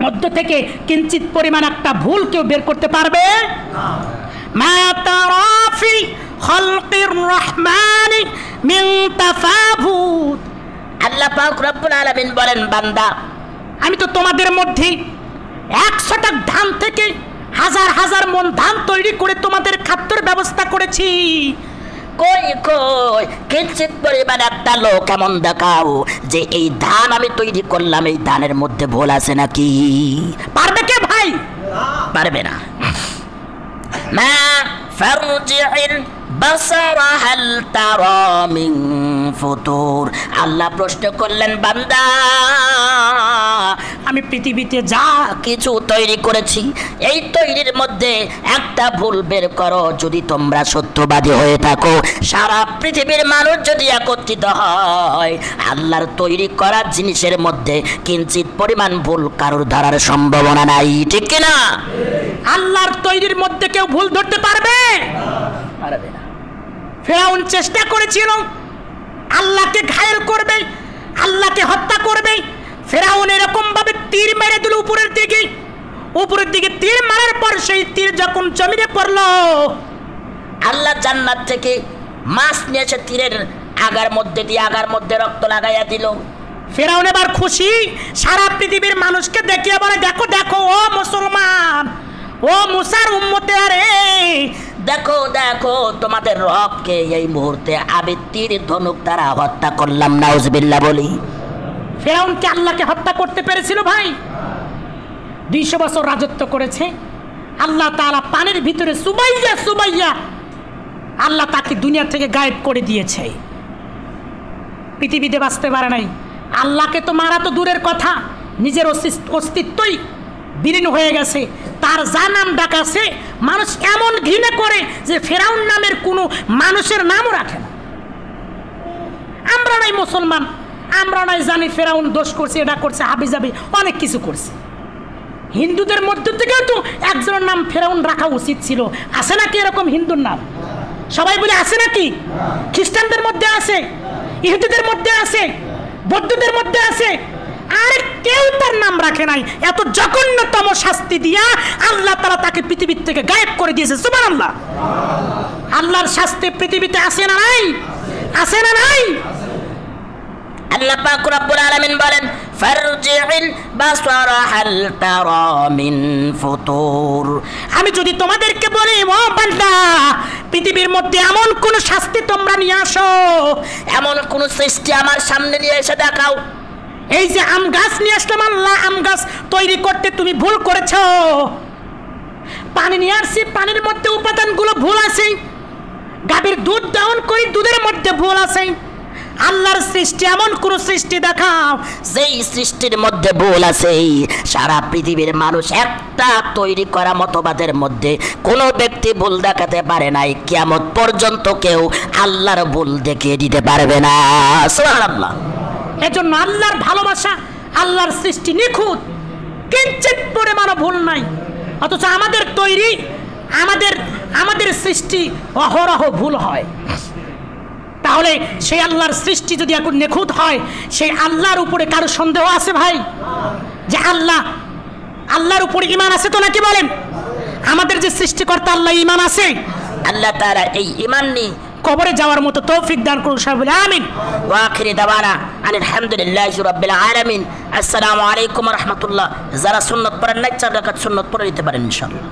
মধ্য থেকে কিঞ্চিত পরিমাণ একটা ভুল কেউ বের করতে পারবে মা তারা ফি খালকির রহমানি মিন তাফাউত। আল্লাহ পাক রব্বুল আলামিন বলেন, বান্দা আমি তো তোমাদের মধ্যে 100 টাক ধান থেকে হাজার হাজার মন ধান তৈরি করে তোমাদের খাদ্যের ব্যবস্থা করেছি। কই কই কিঞ্চিত পরিমাণ একটা লোক এমন দেখাও যে এই ধান আমি তৈরি করলাম, এই ধানের মধ্যে ভুল আছে নাকি? পারবে কে ভাই? পারবে না। মা ফারজিল বাসারা হাল তারা মিন ফুতুর। আল্লাহ প্রশ্ন করলেন, বান্দা আমি পৃথিবীতে যা কিছু তৈরি করেছি এই তৈরির মধ্যে একটা ভুল বের করো। যদি তোমরা সত্যবাদী হয়ে থাকো, সারা পৃথিবীর মানুষ যদি একত্রিত হয়, আল্লাহর তৈরি করা জিনিসের মধ্যে কিঞ্চিত পরিমাণ ভুল কারোর ধরার সম্ভাবনা নাই, ঠিক কিনা? আল্লাহর তৈরির মধ্যে কেউ ভুল ধরতে পারবে? পারবে না। ফেরাউন চেষ্টা করেছিল আল্লাহকে ঘায়েল করবে, আল্লাহকে হত্যা করবে। ফেরাউন এরকম ভাবে তীর মেরে দিল উপরের দিকে তীর মারার পর সেই তীর যখন জমিনে পড়লো, আল্লাহ জান্নাত থেকে মাছ নিয়ে এসে তীরের আগার মধ্যে রক্ত লাগাইয়া দিল। ফেরাউন এবার খুশি, সারা পৃথিবীর মানুষকে দেখিয়ে বলে, দেখো দেখো ও মুসলমান, ও মুসার উম্মতে, আরে দেখো দেখো তোমাদের রবকে এই মুহূর্তে আমি তীর ধনুক দ্বারা হত্যা করলাম। নাউজুবিল্লাহ বলি। ফেরাউন কি আল্লাহকে হত্যা করতে পেরেছিল ভাই? 200 বছর রাজত্ব করেছে। আল্লাহ তাআলা পানির ভিতরে সুবাইয়া আল্লাহ তাকে দুনিয়া থেকে গায়েব করে দিয়েছে। পৃথিবীতে বাঁচতে পারে নাই। আল্লাহকে তো মারা তো দূরের কথা, নিজের অস্তিত্বই বিলীন হয়ে গেছে। তার যা নাম ডাক আছে মানুষ এমন ঘৃণা করে যে ফেরাউন নামের কোনো মানুষের নামও রাখে না। আমরা নাই মুসলমান, আমরা নাই জানি ফেরাউন দোষ করছে, এটা করছে, হাবিজাবি অনেক কিছু করছে। হিন্দুদের মধ্যে থেকেও তো একজনের নাম ফেরাউন রাখা উচিত ছিল। আছে নাকি এরকম হিন্দুর নাম? সবাই বলে আছে নাকি? খ্রিস্টানদের মধ্যে আছে, ইহুদিদের মধ্যে আছে, বৌদ্ধদের মধ্যে আছে, আর কেউ তার নাম রাখে নাই। এত জঘন্যতম শাস্তি দিয়া আল্লাহ তাআলা তাকে পৃথিবীর থেকে গায়েব করে দিয়েছে। সুবহানাল্লাহ। আল্লাহর শাস্তি পৃথিবীতে আছে না নাই? আছে না নাই? আল্লাহ পাক রব্বুল আলামিন বলেন, ফারজিল বাসারা হাল তারা মিন ফুতুর। আমি যদি তোমাদেরকে বলি, ও বান্দা, পৃথিবীর মধ্যে এমন কোন শাস্তি তোমরা নিয়ে আসো, এমন কোন সৃষ্টি আমার সামনে নিয়ে এসে দেখাও। এই যে আম গাছ নিয়ে আসলাম, আল্লাহ আম গাছ তৈরি করতে তুমি ভুল করেছো। পানি নিয়ে আসছি, পানির মধ্যে উপাদানগুলো ভুল আছে। গাভীর দুধ দহন করি, দুধের মধ্যে ভুল আছে। আল্লাহর সৃষ্টি এমন কোন সৃষ্টি দেখাও যেই সৃষ্টির মধ্যে ভুল আছে। সারা পৃথিবীর মানুষ একটা তৈরি করা মতবাদের মধ্যে কোনো ব্যক্তি ভুল দেখাতে পারে নাই। কিয়ামত পর্যন্ত কেউ আল্লাহর ভুল দেখিয়ে দিতে পারবে না। সুবহানাল্লাহ। এজন্য আল্লাহর ভালোবাসা, আল্লাহর সৃষ্টি নিখুঁত, কিঞ্চিত পরিমাণও ভুল নাই। অথচ আমাদের তৈরি, আমাদের সৃষ্টি অহরহ ভুল হয়। তাহলে সেই আল্লাহর সৃষ্টি যদি এখন নিখুঁত হয়, সেই আল্লাহর উপরে কারো সন্দেহ আছে ভাই? যে আল্লাহর উপরে ঈমান আছে তো নাকি বলেন? আমাদের যে সৃষ্টিকর্তা আল্লাহ, ঈমান আছে। আল্লাহ তাআলা এই ঈমান নিয়ে কবরে যাওয়ার মতো তৌফিক দান করুন সবাই বলে আমিন। ওয়া আখিরি দাওয়ানা আলহামদুলিল্লাহি রাব্বিল আলামিন। আসসালামু আলাইকুম ওয়া রাহমাতুল্লাহ। যারা সুন্নাত পড়েন নাই, 4 রাকাত সুন্নাত পড়ে নিতে পারেন ইনশাআল্লাহ।